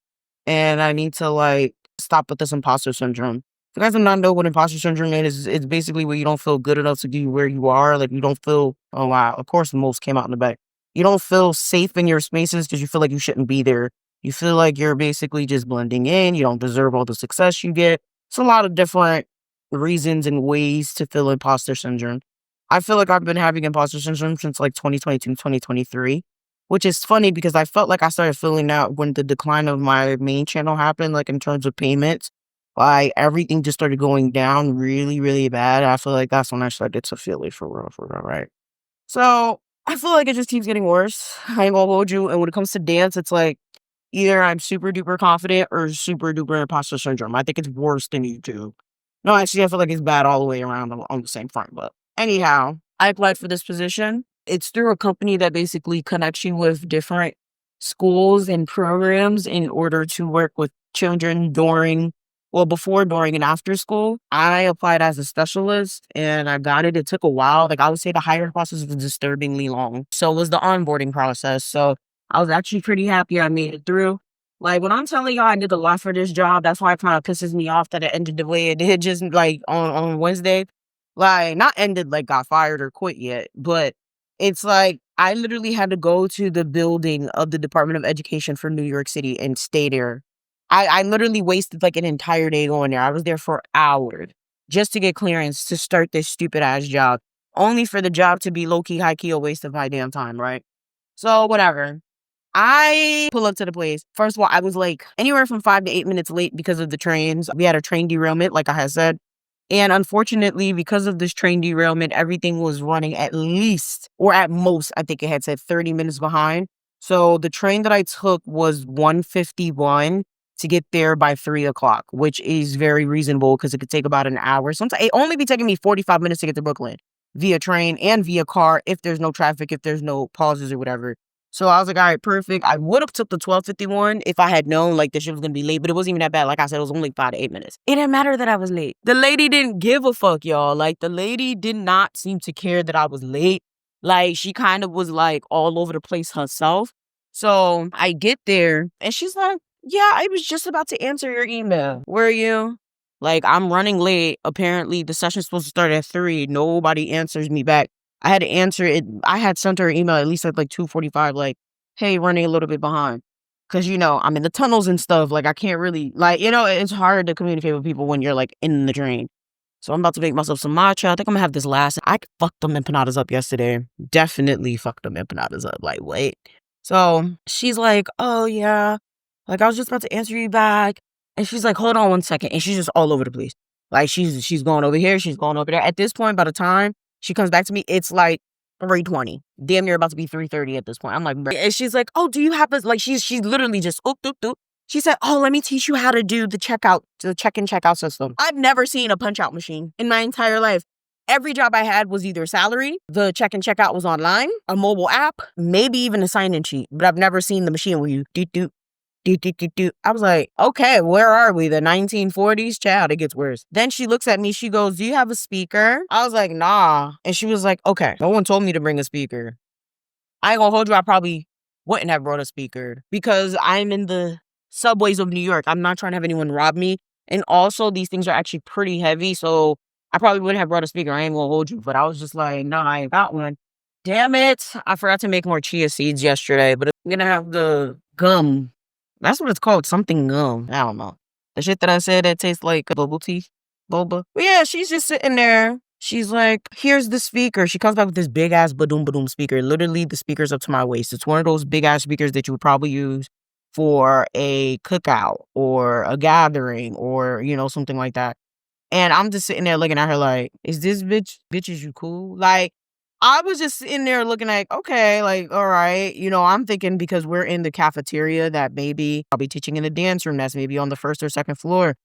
And I need to like stop with this imposter syndrome. If you guys do not know what imposter syndrome is, it's basically where you don't feel good enough to be where you are. Like you don't feel, oh wow, of course most came out in the back. You don't feel safe in your spaces because you feel like you shouldn't be there. You feel like you're basically just blending in. You don't deserve all the success you get. It's a lot of different reasons and ways to feel imposter syndrome. I feel like I've been having imposter syndrome since like 2022, 2023, which is funny because I felt like I started feeling that when the decline of my main channel happened, like in terms of payments, like everything just started going down really, really bad. I feel like that's when I started to feel it for real, right? So I feel like it just keeps getting worse. I ain't gonna hold you. And when it comes to dance, it's like either I'm super duper confident or super duper imposter syndrome. I think it's worse than YouTube. No, actually, I feel like it's bad all the way around on the same front. But anyhow, I applied for this position. It's through a company that basically connects you with different schools and programs in order to work with children before, during, and after school. I applied as a specialist and I got it. It took a while. Like I would say the hiring process was disturbingly long. So was the onboarding process. So I was actually pretty happy I made it through. Like when I'm telling y'all I did a lot for this job, that's why it kind of pisses me off that it ended the way it did just like on Wednesday. Like not ended like got fired or quit yet, but it's like I literally had to go to the building of the Department of Education for New York City and stay there. I literally wasted like an entire day going there. I was there for hours just to get clearance to start this stupid ass job, only for the job to be low key, high key, a waste of my damn time, right? So whatever. I pull up to the place. First of all, I was like anywhere from 5 to 8 minutes late because of the trains. We had a train derailment, like I had said. And unfortunately, because of this train derailment, everything was running at least, or at most, I think it had said 30 minutes behind. So the train that I took was 1:51 to get there by 3 o'clock, which is very reasonable because it could take about an hour. Sometimes it only be taking me 45 minutes to get to Brooklyn via train and via car if there's no traffic, if there's no pauses or whatever. So I was like, all right, perfect. I would have took the 12:51 if I had known like the shit was going to be late, but it wasn't even that bad. Like I said, it was only 5 to 8 minutes. It didn't matter that I was late. The lady didn't give a fuck, y'all. Like the lady did not seem to care that I was late. Like she kind of was like all over the place herself. So I get there and she's like, yeah, I was just about to answer your email. Were you? Like I'm running late. Apparently the session's supposed to start at 3. Nobody answers me back. I had to answer it. I had sent her an email at least at like 2:45, like, hey, running a little bit behind. Cause I'm in the tunnels and stuff. Like I can't really it's hard to communicate with people when you're like in the train. So I'm about to make myself some matcha. I think I'm gonna have this last. I fucked them empanadas up yesterday. Definitely fucked them empanadas up. Like, wait. So she's like, oh yeah. Like I was just about to answer you back. And she's like, hold on one second. And she's just all over the place. Like she's going over here, she's going over there. At this point, by the time she comes back to me, it's like 3:20. Damn near about to be 3:30 at this point. I'm like, bruh. And she's like, oh, do you have this? Like she's literally just oop, doop, doop. She said, oh, let me teach you how to do the check-in, check-out system. I've never seen a punch-out machine in my entire life. Every job I had was either salary, the check-in, check-out was online, a mobile app, maybe even a sign-in sheet. But I've never seen the machine where you do. I was like, okay, where are we? The 1940s? Child, it gets worse. Then she looks at me. She goes, do you have a speaker? I was like, nah. And she was like, okay, no one told me to bring a speaker. I ain't gonna hold you. I probably wouldn't have brought a speaker because I'm in the subways of New York. I'm not trying to have anyone rob me. And also, these things are actually pretty heavy. So I probably wouldn't have brought a speaker. I ain't gonna hold you. But I was just like, nah, I ain't got one. Damn it. I forgot to make more chia seeds yesterday. But I'm gonna have the gum. That's what it's called. Something gum. I don't know. The shit that I said that tastes like bubble tea. Boba. But yeah, she's just sitting there. She's like, here's the speaker. She comes back with this big ass badoom speaker. Literally, the speaker's up to my waist. It's one of those big ass speakers that you would probably use for a cookout or a gathering or, something like that. And I'm just sitting there looking at her like, is this bitch, is you cool? Like, I was just sitting there looking like, okay, like, all right. You know, I'm thinking because we're in the cafeteria that maybe I'll be teaching in the dance room that's maybe on the first or second floor.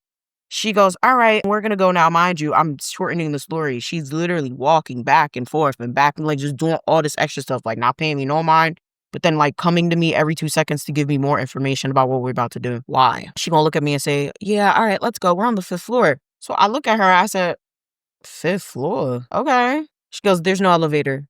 She goes, all right, we're going to go now. Mind you, I'm shortening the story. She's literally walking back and forth and back and like just doing all this extra stuff, like not paying me no mind, but then like coming to me every 2 seconds to give me more information about what we're about to do. Why? She going to look at me and say, yeah, all right, let's go. We're on the 5th floor. So I look at her. I said, 5th floor? Okay. She goes, there's no elevator.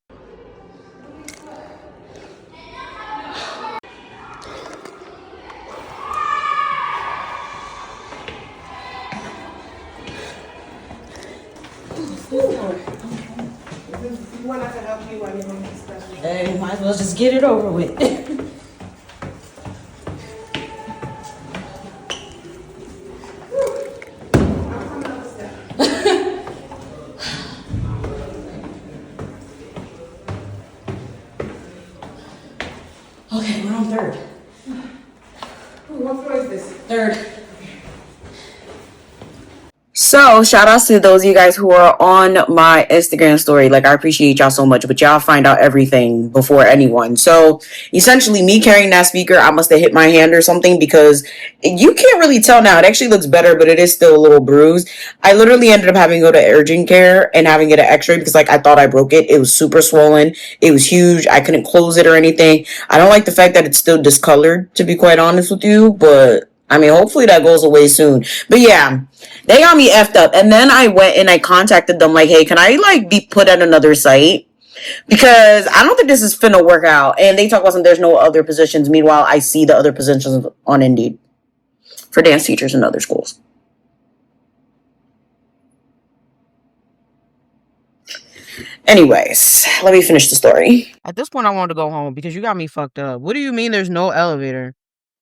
Hey, might as well just get it over with. Okay, we're on 3rd. What floor is this? 3rd. So, shout outs to those of you guys who are on my Instagram story. Like, I appreciate y'all so much, but y'all find out everything before anyone. So, essentially, me carrying that speaker, I must have hit my hand or something because you can't really tell now. It actually looks better, but it is still a little bruised. I literally ended up having to go to urgent care and having to get an x-ray because, like, I thought I broke it. It was super swollen. It was huge. I couldn't close it or anything. I don't like the fact that it's still discolored, to be quite honest with you, but I mean, hopefully that goes away soon. But yeah, they got me effed up. And then I went and I contacted them like, hey, can I like be put at another site? Because I don't think this is finna work out. And they talk about some, there's no other positions. Meanwhile, I see the other positions on Indeed for dance teachers in other schools. Anyways, let me finish the story. At this point, I wanted to go home because you got me fucked up. What do you mean there's no elevator?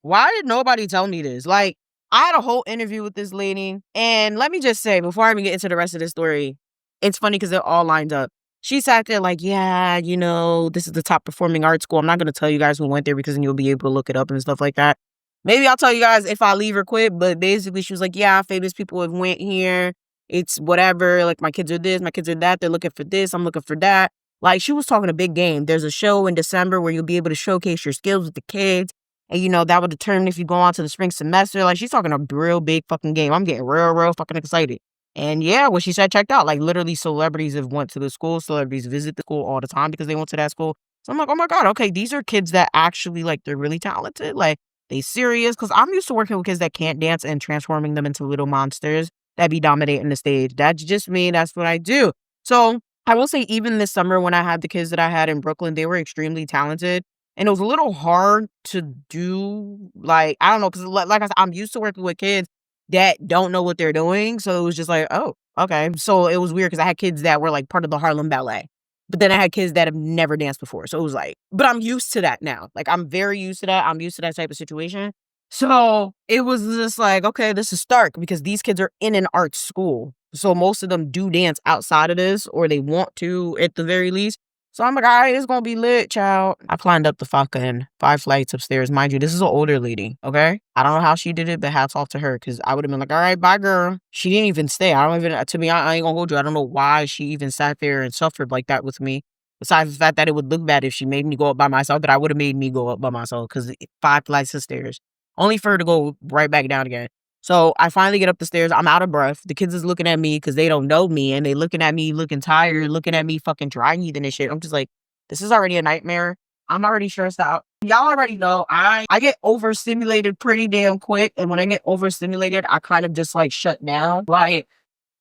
Why did nobody tell me this? Like, I had a whole interview with this lady. And let me just say, before I even get into the rest of the story, it's funny because it all lines up. She sat there like, yeah, you know, this is the top performing art school. I'm not going to tell you guys who went there because then you'll be able to look it up and stuff like that. Maybe I'll tell you guys if I leave or quit. But basically, she was like, yeah, famous people have went here. It's whatever. Like, my kids are this, my kids are that. They're looking for this. I'm looking for that. Like, she was talking a big game. There's a show in December where you'll be able to showcase your skills with the kids. And, you know, that would determine if you go on to the spring semester. Like, she's talking a real big fucking game. I'm getting real fucking excited. And yeah, what she said checked out. Like, literally celebrities have went to the school. Celebrities visit the school all the time because they went to that school. So I'm like, oh my God, okay, these are kids that actually, like, they're really talented. Like, they serious. Because I'm used to working with kids that can't dance and transforming them into little monsters that be dominating the stage. That's just me. That's what I do. So I will say, even this summer when I had the kids that I had in Brooklyn, they were extremely talented. And it was a little hard to do, like, I don't know, because like I said, I'm used to working with kids that don't know what they're doing. So it was just like, oh, okay. So it was weird because I had kids that were like part of the Harlem Ballet. But then I had kids that have never danced before. So it was like, but I'm used to that now. Like, I'm very used to that. I'm used to that type of situation. So it was just like, okay, this is stark because these kids are in an art school. So most of them do dance outside of this, or they want to at the very least. So I'm like, all right, it's going to be lit, child. I climbed up the fucking 5 flights upstairs. Mind you, this is an older lady, okay? I don't know how she did it, but hats off to her because I would have been like, all right, bye, girl. She didn't even stay. I ain't going to hold you. I don't know why she even sat there and suffered like that with me. Besides the fact that it would look bad if she made me go up by myself, but I would have made me go up by myself because 5 flights of stairs. Only for her to go right back down again. So I finally get up the stairs. I'm out of breath. The kids is looking at me because they don't know me. And they looking at me looking tired, looking at me fucking dry heaving and shit. I'm just like, this is already a nightmare. I'm already stressed out. Y'all already know I get overstimulated pretty damn quick. And when I get overstimulated, I kind of just like shut down. Like,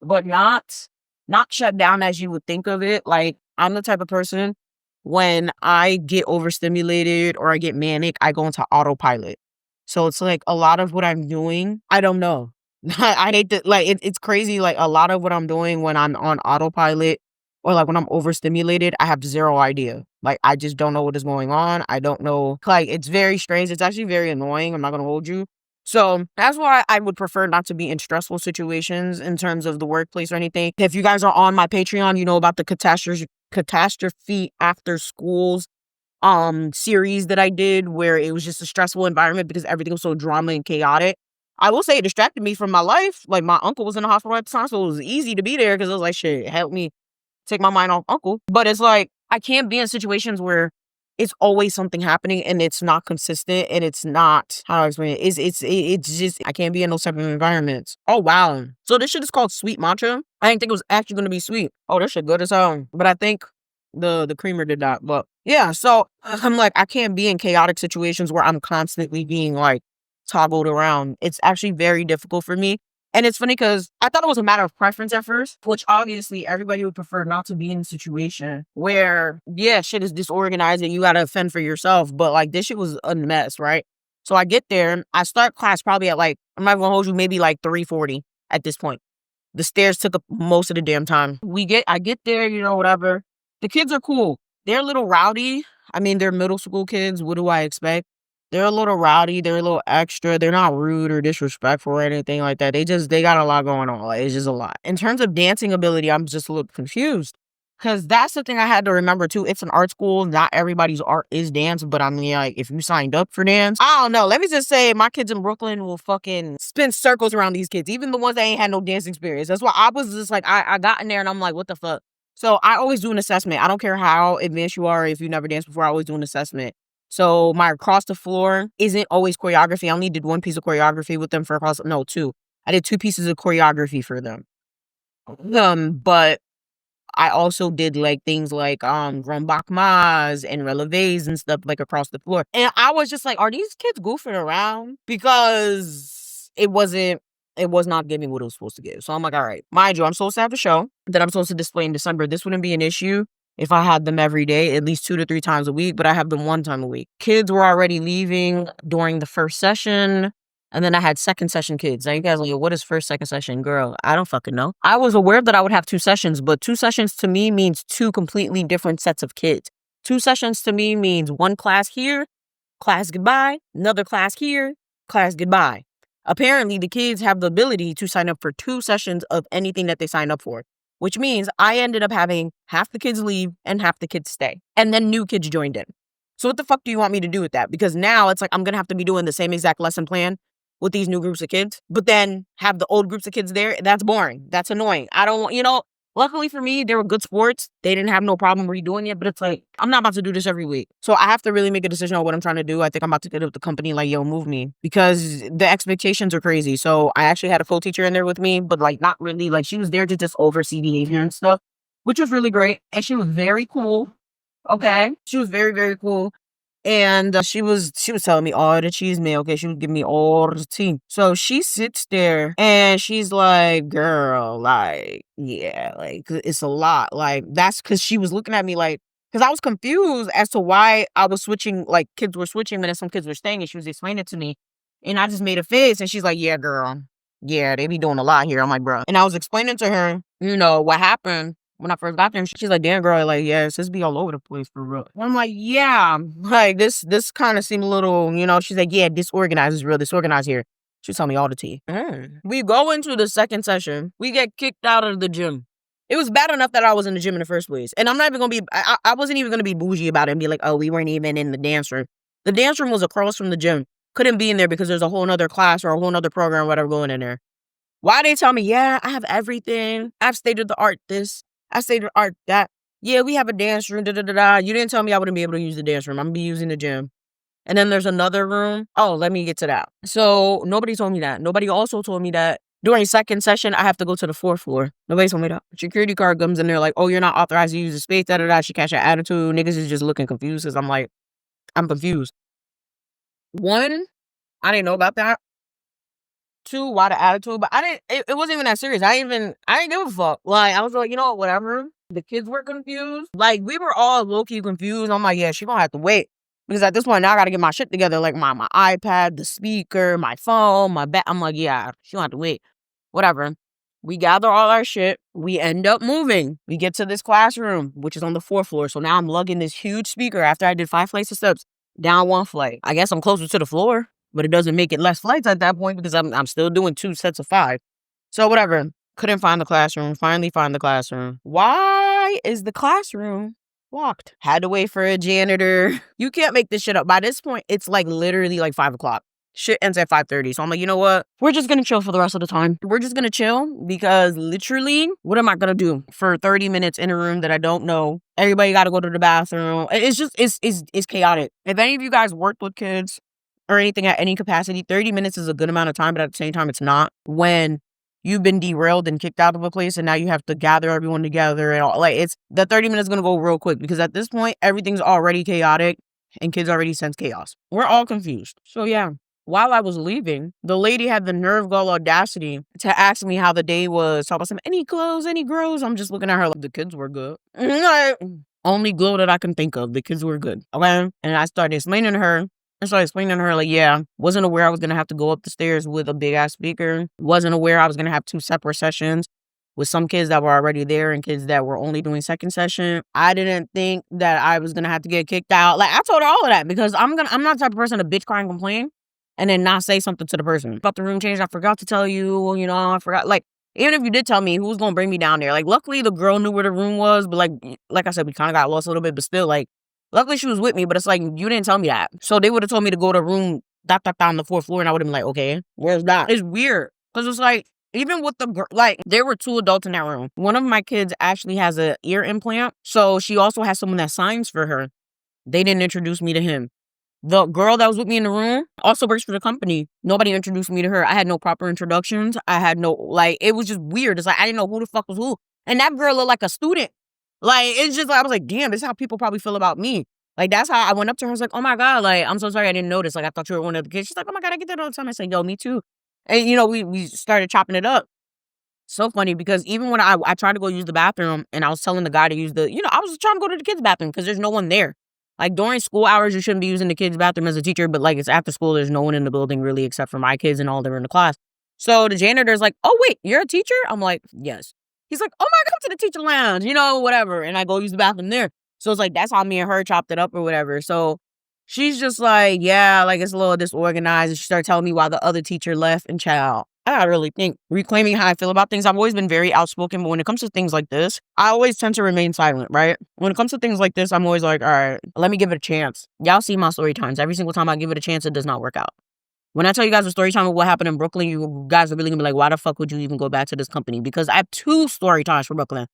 but not shut down as you would think of it. Like, I'm the type of person, when I get overstimulated or I get manic, I go into autopilot. So it's like a lot of what I'm doing, I don't know. I hate to, like, it's crazy. Like, a lot of what I'm doing when I'm on autopilot or like when I'm overstimulated, I have zero idea. Like, I just don't know what is going on. I don't know. Like, it's very strange. It's actually very annoying. I'm not going to hold you. So that's why I would prefer not to be in stressful situations in terms of the workplace or anything. If you guys are on my Patreon, you know about the catastrophe after schools series that I did where it was just a stressful environment because everything was so drama and chaotic. I will say it distracted me from my life. Like, my uncle was in the hospital at the time, so it was easy to be there because it was like, shit, help me take my mind off uncle. But it's like, I can't be in situations where it's always something happening and it's not consistent and it's not, how do I explain it? It's just, I can't be in those type of environments. Oh, wow. So this shit is called sweet matcha. I didn't think it was actually going to be sweet. Oh, this shit good as hell. But I think the creamer did that. But yeah, so I'm like, I can't be in chaotic situations where I'm constantly being like toggled around. It's actually very difficult for me. And it's funny because I thought it was a matter of preference at first, which obviously everybody would prefer not to be in a situation where, yeah, shit is disorganized and you got to fend for yourself. But like this shit was a mess, right? So I get there. I start class probably at like, I'm not going to hold you, maybe like 3:40 at this point. The stairs took up most of the damn time. I get there, you know, whatever. The kids are cool. They're a little rowdy. I mean, they're middle school kids. What do I expect? They're a little rowdy. They're a little extra. They're not rude or disrespectful or anything like that. They got a lot going on. Like, it's just a lot. In terms of dancing ability, I'm just a little confused. Because that's the thing I had to remember, too. It's an art school. Not everybody's art is dance. But I mean, like, if you signed up for dance, I don't know. Let me just say, my kids in Brooklyn will fucking spin circles around these kids. Even the ones that ain't had no dance experience. That's why I was just like, I got in there and I'm like, what the fuck? So I always do an assessment. I don't care how advanced you are. If you never danced before, I always do an assessment. So my across the floor isn't always choreography. I only did one piece of choreography with them for two. I did 2 pieces of choreography for them. But I also did like things like mas and releves and stuff like across the floor. And I was just like, are these kids goofing around? Because it was not giving what it was supposed to give. So I'm like, all right, mind you, I'm supposed to have a show that I'm supposed to display in December. This wouldn't be an issue if I had them every day, at least 2 to 3 times a week, but I have them 1 time a week. Kids were already leaving during the first session, and then I had second session kids. Now you guys are like, what is first, second session? Girl, I don't fucking know. I was aware that I would have 2 sessions, but 2 sessions to me means 2 completely different sets of kids. 2 sessions to me means 1 class here, class goodbye, another class here, class goodbye. Apparently, the kids have the ability to sign up for 2 sessions of anything that they sign up for, which means I ended up having half the kids leave and half the kids stay. And then new kids joined in. So what the fuck do you want me to do with that? Because now it's like I'm going to have to be doing the same exact lesson plan with these new groups of kids, but then have the old groups of kids there. That's boring. That's annoying. I don't want, luckily for me, they were good sports. They didn't have no problem redoing it, but it's like, I'm not about to do this every week. So I have to really make a decision on what I'm trying to do. I think I'm about to get up the company like, yo, move me, because the expectations are crazy. So I actually had a full teacher in there with me, but like not really, like she was there to just oversee behavior and stuff, which was really great. And she was very cool. Okay. She was very, very cool. And she was telling me all the cheese meal. Okay, she was giving me all the tea. So she sits there and she's like, girl, like, yeah, like, it's a lot. Like, that's because she was looking at me like, because I was confused as to why I was switching, like, kids were switching, but then some kids were staying, and she was explaining it to me. And I just made a face, and she's like, yeah, girl. Yeah, they be doing a lot here. I'm like, bro. And I was explaining to her, what happened when I first got there. She's like, damn, girl, like, yeah, this be all over the place for real. And I'm like, yeah, like, this kind of seemed a little, she's like, yeah, disorganized is real, disorganized here. She told me all the tea. We go into the second session. We get kicked out of the gym. It was bad enough that I was in the gym in the first place. And I'm not even going to be, I wasn't even going to be bougie about it and be like, oh, we weren't even in the dance room. The dance room was across from the gym. Couldn't be in there because there's a whole nother class or a whole nother program, whatever, going in there. Why they tell me, yeah, I have everything. I've state-of-the-art this. I state-of-the-art that. Yeah, we have a dance room, da-da-da-da. You didn't tell me I wouldn't be able to use the dance room. I'm going to be using the gym. And then there's another room. Oh, let me get to that. So nobody told me that. Nobody also told me that during second session, I have to go to the 4th floor. Nobody told me that. Security guard comes in there like, oh, you're not authorized to use the space, da-da-da. She catch your attitude. Niggas is just looking confused because I'm like, I'm confused. 1, I didn't know about that. 2, why the attitude? But it wasn't even that serious. I didn't give a fuck. Like, I was like, whatever. The kids were confused. Like, we were all low-key confused. I'm like, yeah, she gonna have to wait. Because at this point, now I gotta get my shit together. Like, my iPad, the speaker, my phone, my bag. I'm like, yeah, she gonna have to wait. Whatever. We gather all our shit. We end up moving. We get to this classroom, which is on the 4th floor. So now I'm lugging this huge speaker after I did 5 flights of steps down 1 flight. I guess I'm closer to the floor. But it doesn't make it less flights at that point because I'm still doing 2 sets of 5. So whatever. Couldn't find the classroom. Finally find the classroom. Why is the classroom locked? Had to wait for a janitor. You can't make this shit up. By this point, it's like literally like 5 o'clock. Shit ends at 5:30. So I'm like, you know what? We're just gonna chill for the rest of the time. We're just gonna chill because literally, what am I gonna do for 30 minutes in a room that I don't know? Everybody gotta go to the bathroom. It's just it's chaotic. If any of you guys worked with kids or anything at any capacity, 30 minutes is a good amount of time, but at the same time, it's not. When you've been derailed and kicked out of a place and now you have to gather everyone together and all, like, it's the 30 minutes gonna go real quick because at this point, everything's already chaotic and kids already sense chaos. We're all confused. So yeah. While I was leaving, the lady had the nerve gall audacity to ask me how the day was. Talk about some, any glows, any grows. I'm just looking at her like, the kids were good. Only glow that I can think of. The kids were good. Okay? And I started explaining to her. Like, yeah, wasn't aware I was going to have to go up the stairs with a big ass speaker. Wasn't aware I was going to have 2 separate sessions with some kids that were already there and kids that were only doing second session. I didn't think that I was going to have to get kicked out. Like, I told her all of that because I'm not the type of person to bitch, cry, and complain and then not say something to the person. About the room change, I forgot to tell you, I forgot. Like, even if you did tell me, who's going to bring me down there? Like, luckily, the girl knew where the room was, but like I said, we kind of got lost a little bit, but still, like, luckily she was with me, but it's like, you didn't tell me that. So they would have told me to go to room on the 4th floor, and I would have been like, okay, where's that? It's weird, because it's like, even with the girl, like, there were 2 adults in that room. One of my kids actually has an ear implant, so she also has someone that signs for her. They didn't introduce me to him. The girl that was with me in the room also works for the company. Nobody introduced me to her. I had no proper introductions. I had no, like, it was just weird. It's like, I didn't know who the fuck was who. And that girl looked like a student. Like, it's just, like, I was like, damn, this is how people probably feel about me. Like, that's how I went up to her. I was like, oh my God, like, I'm so sorry I didn't notice. Like, I thought you were one of the kids. She's like, oh my God, I get that all the time. I said, yo, me too. And, we started chopping it up. So funny because even when I tried to go use the bathroom and I was telling the guy to use the, I was trying to go to the kids' bathroom because there's no one there. Like, during school hours, you shouldn't be using the kids' bathroom as a teacher, but, like, it's after school. There's no one in the building, really, except for my kids and all that are in the class. So the janitor's like, oh, wait, you're a teacher? I'm like, yes. He's like, oh, my, come to the teacher lounge, whatever. And I go use the bathroom there. So it's like, that's how me and her chopped it up or whatever. So she's just like, yeah, like, it's a little disorganized. And she started telling me why the other teacher left. And child, I gotta really think, reclaiming how I feel about things. I've always been very outspoken, but when it comes to things like this, I always tend to remain silent, right? When it comes to things like this, I'm always like, all right, let me give it a chance. Y'all see my story times. Every single time I give it a chance, it does not work out. When I tell you guys a story time of what happened in Brooklyn, you guys are really gonna be like, why the fuck would you even go back to this company? Because I have 2 story times for Brooklyn.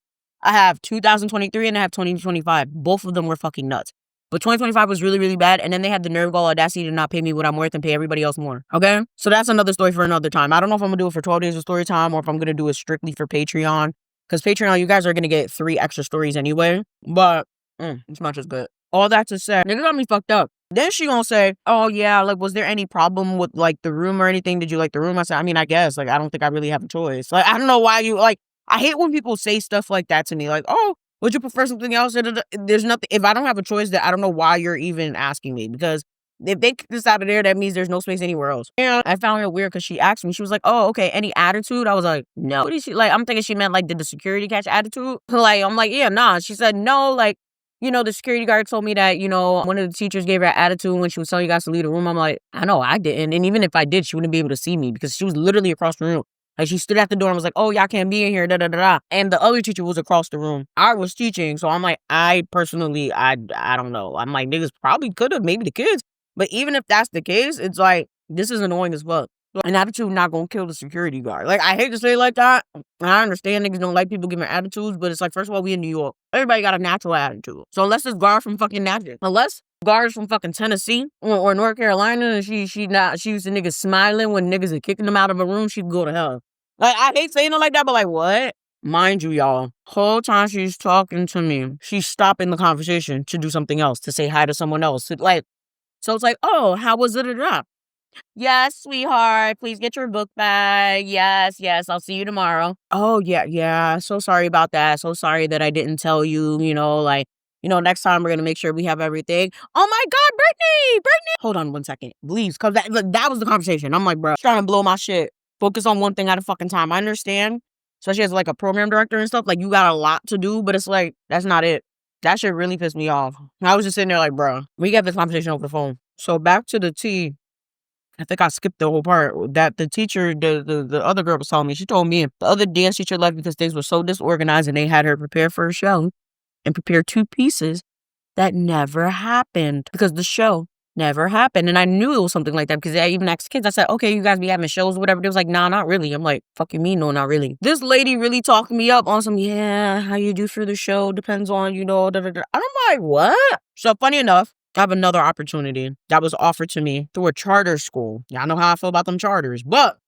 I have 2023 and I have 2025. Both of them were fucking nuts. But 2025 was really, really bad. And then they had the nerve gall audacity to not pay me what I'm worth and pay everybody else more. Okay? So that's another story for another time. I don't know if I'm going to do it for 12 days of story time or if I'm going to do it strictly for Patreon. Because Patreon, you guys are going to get 3 extra stories anyway. But it's not as good. All that to say, nigga got me fucked up. Then she gonna say, oh yeah, like, was there any problem with, like, the room or anything? Did you like the room? I said, I mean, I guess. Like, I don't think I really have a choice. Like, I don't know why you, like, I hate when people say stuff like that to me. Like, oh, would you prefer something else? There's nothing. If I don't have a choice, that I don't know why you're even asking me. Because if they kick this out of there, that means there's no space anywhere else. And I found it weird because she asked me. She was like, oh, okay, any attitude? I was like, no. What is she, like, I'm thinking she meant, like, did the security catch attitude? Like, I'm like, yeah, nah. She said, no, like, the security guard told me that, one of the teachers gave her attitude when she was telling you guys to leave the room. I'm like, I know, I didn't. And even if I did, she wouldn't be able to see me because she was literally across the room. Like, she stood at the door and was like, oh, y'all can't be in here, da-da-da-da. And the other teacher was across the room. I was teaching, so I'm like, I personally, I don't know. I'm like, niggas probably could have, maybe the kids. But even if that's the case, it's like, this is annoying as fuck. An attitude not gonna kill the security guard. Like, I hate to say it like that. I understand niggas don't like people giving attitudes, but it's like, first of all, we in New York. Everybody got a natural attitude. So unless this guard from fucking Nashville, unless guards from fucking Tennessee or North Carolina, and she used to niggas smiling when niggas are kicking them out of a room, she'd go to hell. Like, I hate saying it like that, but like, what? Mind you, y'all, whole time she's talking to me, she's stopping the conversation to do something else, to say hi to someone else. Like, so it's like, oh, how was it? Yes, sweetheart, please get your book bag. Yes, I'll see you tomorrow. Oh, yeah, so sorry about that. So sorry that I didn't tell you, next time we're going to make sure we have everything. Oh my God, Brittany! Hold on 1 second, please, because that was the conversation. I'm like, bro, she's trying to blow my shit. Focus on one thing at a fucking time. I understand, especially as, like, a program director and stuff. Like, you got a lot to do, but it's like, that's not it. That shit really pissed me off. I was just sitting there like, bro, we got this conversation over the phone. So back to the tea. I think I skipped the whole part that the teacher, the other girl was telling me. She told me the other dance teacher left because things were so disorganized and they had her prepare for a show and prepare 2 pieces that never happened because the show Never happened. And I knew it was something like that because I even asked kids. I said, okay, you guys be having shows or whatever. They was like, nah, not really. I'm like, fuck you mean? No, not really. This lady really talked me up on some, yeah, how you do for the show depends on, you know, da, da, da. And I'm like, what? So funny enough, I have another opportunity that was offered to me through a charter school. Y'all know how I feel about them charters, but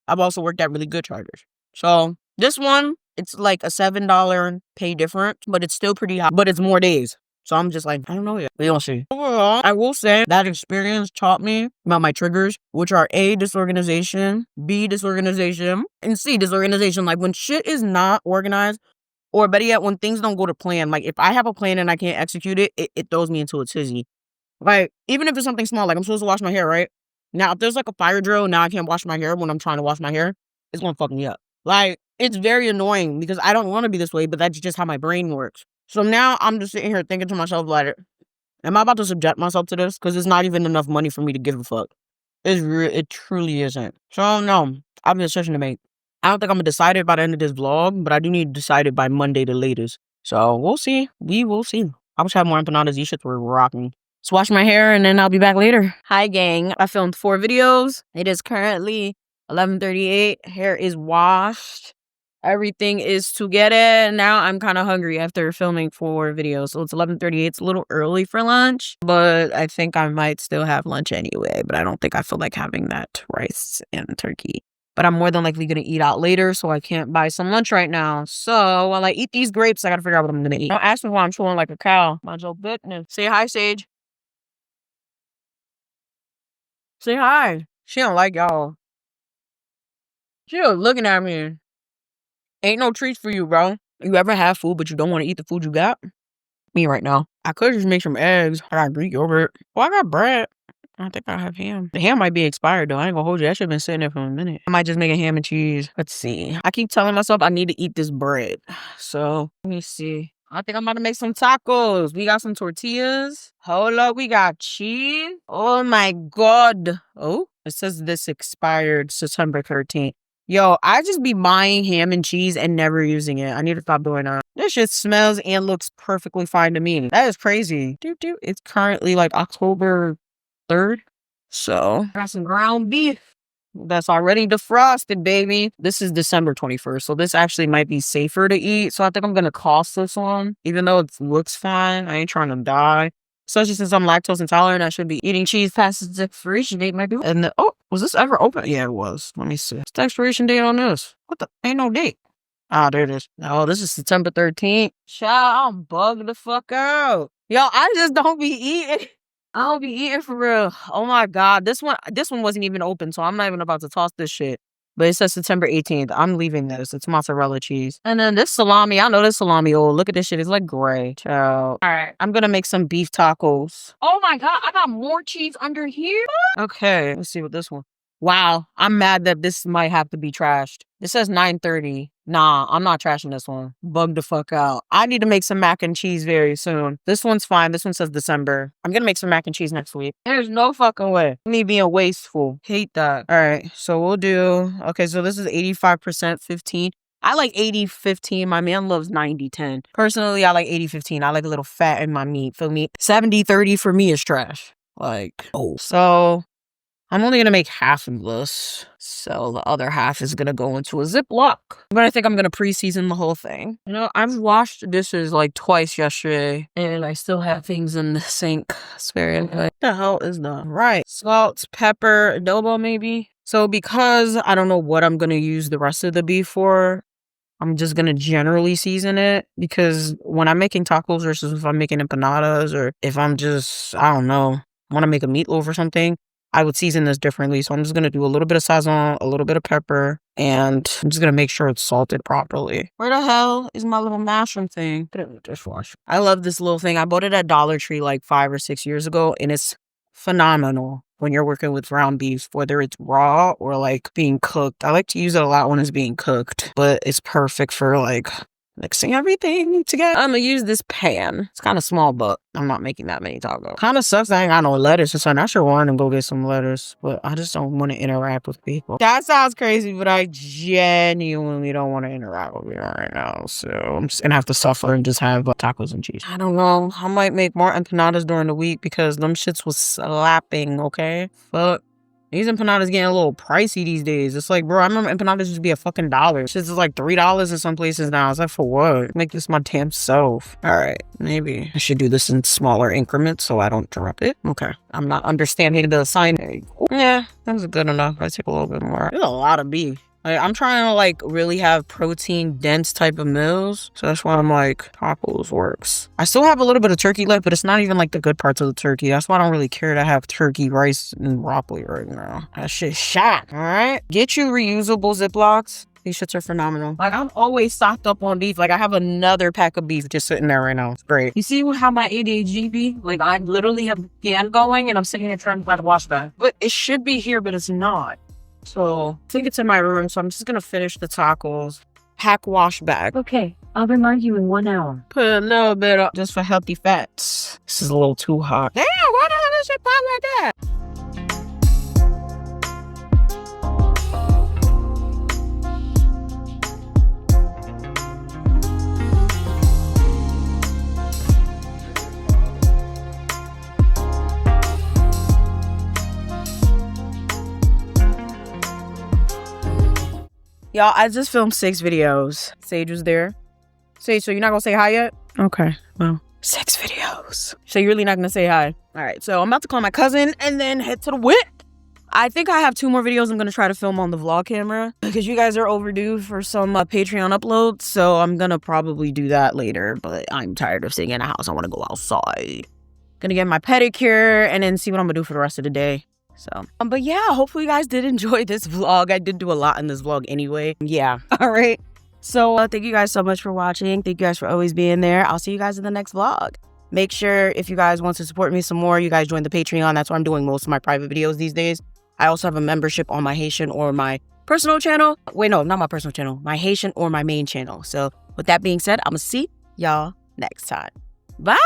I've also worked at really good charters. So this one, it's like a $7 pay difference, but it's still pretty high, but it's more days. So I'm just like, I don't know yet. We don't see. Overall, I will say that experience taught me about my triggers, which are A, disorganization, B, disorganization, and C, disorganization. Like when shit is not organized, or better yet, when things don't go to plan. Like if I have a plan and I can't execute it, it throws me into a tizzy. Like even if it's something small, like I'm supposed to wash my hair, right? Now, if there's like a fire drill, now I can't wash my hair when I'm trying to wash my hair, it's gonna fuck me up. Like, it's very annoying because I don't want to be this way, but that's just how my brain works. So now I'm just sitting here thinking to myself, like, am I about to subject myself to this? Because it's not even enough money for me to give a fuck. It truly isn't. So, no, I have a decision to make. I don't think I'm going to decide it by the end of this vlog, but I do need to decide it by Monday the latest. So, we'll see. We will see. I wish I had more empanadas. These shits were rocking. So wash my hair and then I'll be back later. Hi, gang. I filmed 4 videos. It is currently 11:38. Hair is washed. Everything is together. Now I'm kind of hungry after filming 4 videos. So it's 11:38. It's a little early for lunch, but I think I might still have lunch anyway. But I don't think I feel like having that rice and turkey. But I'm more than likely going to eat out later, so I can't buy some lunch right now. So while I eat these grapes, I got to figure out what I'm going to eat. Don't ask me why I'm chewing like a cow. Mind your business. Say hi, Sage. Say hi. She don't like y'all. She was looking at me. Ain't no treats for you, bro. You ever have food, but you don't want to eat the food you got? Me right now. I could just make some eggs. I got Greek yogurt. Well, I got bread. I think I have ham. The ham might be expired, though. I ain't gonna hold you. That should have been sitting there for a minute. I might just make a ham and cheese. Let's see. I keep telling myself I need to eat this bread. So, let me see. I think I'm about to make some tacos. We got some tortillas. Hold up, we got cheese. Oh my God. Oh, it says this expired September 13th. Yo, I just be buying ham and cheese and never using it. I need to stop doing that. This shit smells and looks perfectly fine to me. That is crazy. It's currently like October 3rd. So, got some ground beef. That's already defrosted, baby. This is December 21st, so this actually might be safer to eat. So I think I'm going to cost this one, even though it looks fine. I ain't trying to die. Especially since I'm lactose intolerant, I should be eating cheese past its expiration date, maybe. And oh, was this ever open? Yeah, it was. Let me see. What's the expiration date on this? What the? Ain't no date. Ah, there it is. Oh, this is September 13th. Child, I'm bugged the fuck out. Yo, I just don't be eating. I don't be eating for real. Oh my God. This one wasn't even open, so I'm not even about to toss this shit. But it says September 18th. I'm leaving this. It's mozzarella cheese. And then this salami. I know this salami old. Look at this shit. It's like gray. Child. All right. I'm going to make some beef tacos. Oh my God. I got more cheese under here. Okay. Let's see what this one. Wow. I'm mad that this might have to be trashed. It says 9:30. Nah, I'm not trashing this one. Bug the fuck out. I need to make some mac and cheese very soon. This one's fine. This one says December. I'm gonna make some mac and cheese next week. There's no fucking way. Me being wasteful. Hate that. All right, so we'll do... Okay, so this is 85% 15. I like 80-15. My man loves 90-10. Personally, I like 80-15. I like a little fat in my meat. Feel me? 70-30 for me is trash. Like, oh. So... I'm only going to make half of this, so the other half is going to go into a Ziploc. But I think I'm going to pre-season the whole thing. You know, I've washed dishes like twice yesterday, and I still have things in the sink. It's very annoying. What the hell is that? Right. Salt, pepper, adobo maybe. So because I don't know what I'm going to use the rest of the beef for, I'm just going to generally season it, because when I'm making tacos versus if I'm making empanadas, or if I'm just, I don't know, want to make a meatloaf or something, I would season this differently. So I'm just going to do a little bit of sazon, a little bit of pepper, and I'm just going to make sure it's salted properly. Where the hell is my little mushroom thing? Put it in the dishwasher. I love this little thing. I bought it at Dollar Tree like 5 or 6 years ago, and it's phenomenal when you're working with ground beef, whether it's raw or like being cooked. I like to use it a lot when it's being cooked, but it's perfect for like mixing everything together. I'm gonna use this pan. It's kind of small, but I'm not making that many tacos. Kind of sucks I ain't got no lettuce, so I should run and go get some lettuce, but I just don't want to interact with people. That sounds crazy, but I genuinely don't want to interact with people right now, so I'm just gonna have to suffer and just have tacos and cheese. I don't know. I might make more empanadas during the week because them shits was slapping, okay? Fuck. These empanadas getting a little pricey these days. It's like, bro, I remember empanadas used to be $1. Shits is like $3 in some places now. It's like, for what? Make this my damn self. All right, maybe I should do this in smaller increments so I don't drop it. Okay, I'm not understanding the sign. Yeah, that's good enough. I take a little bit more. There's a lot of beef. Like, I'm trying to like really have protein dense type of meals. So that's why I'm like, tacos works. I still have a little bit of turkey left, but it's not even like the good parts of the turkey. That's why I don't really care to have turkey, rice, and broccoli right now. That shit's shot. All right. Get you reusable Ziplocs. These shits are phenomenal. Like, I'm always stocked up on beef. Like, I have another pack of beef just sitting there right now. It's great. You see how my ADHD be? Like, I literally have a can going and I'm sitting here trying to find a wash bag. But it should be here, but it's not. So I think it's in my room, so I'm just gonna finish the tacos. Pack wash bag. Okay, I'll remind you in 1 hour. Put a little bit up just for healthy fats. This is a little too hot. Damn, why the hell is it pop like that? Y'all, I just filmed 6 videos. Sage was there. Sage, so you're not gonna say hi yet? Okay, well, 6 videos. So you're really not gonna say hi? All right, so I'm about to call my cousin and then head to the whip. I think I have 2 more videos I'm gonna try to film on the vlog camera because you guys are overdue for some Patreon uploads. So I'm gonna probably do that later, but I'm tired of sitting in a house. I wanna go outside. Gonna get my pedicure and then see what I'm gonna do for the rest of the day. So, but yeah, hopefully you guys did enjoy this vlog. I did do a lot in this vlog anyway. Yeah. All right. So thank you guys so much for watching. Thank you guys for always being there. I'll see you guys in the next vlog. Make sure if you guys want to support me some more, you guys join the Patreon. That's where I'm doing most of my private videos these days. I also have a membership on my Haitian or my personal channel. Wait, no, not my personal channel. My Haitian or my main channel. So with that being said, I'm going to see y'all next time. Bye.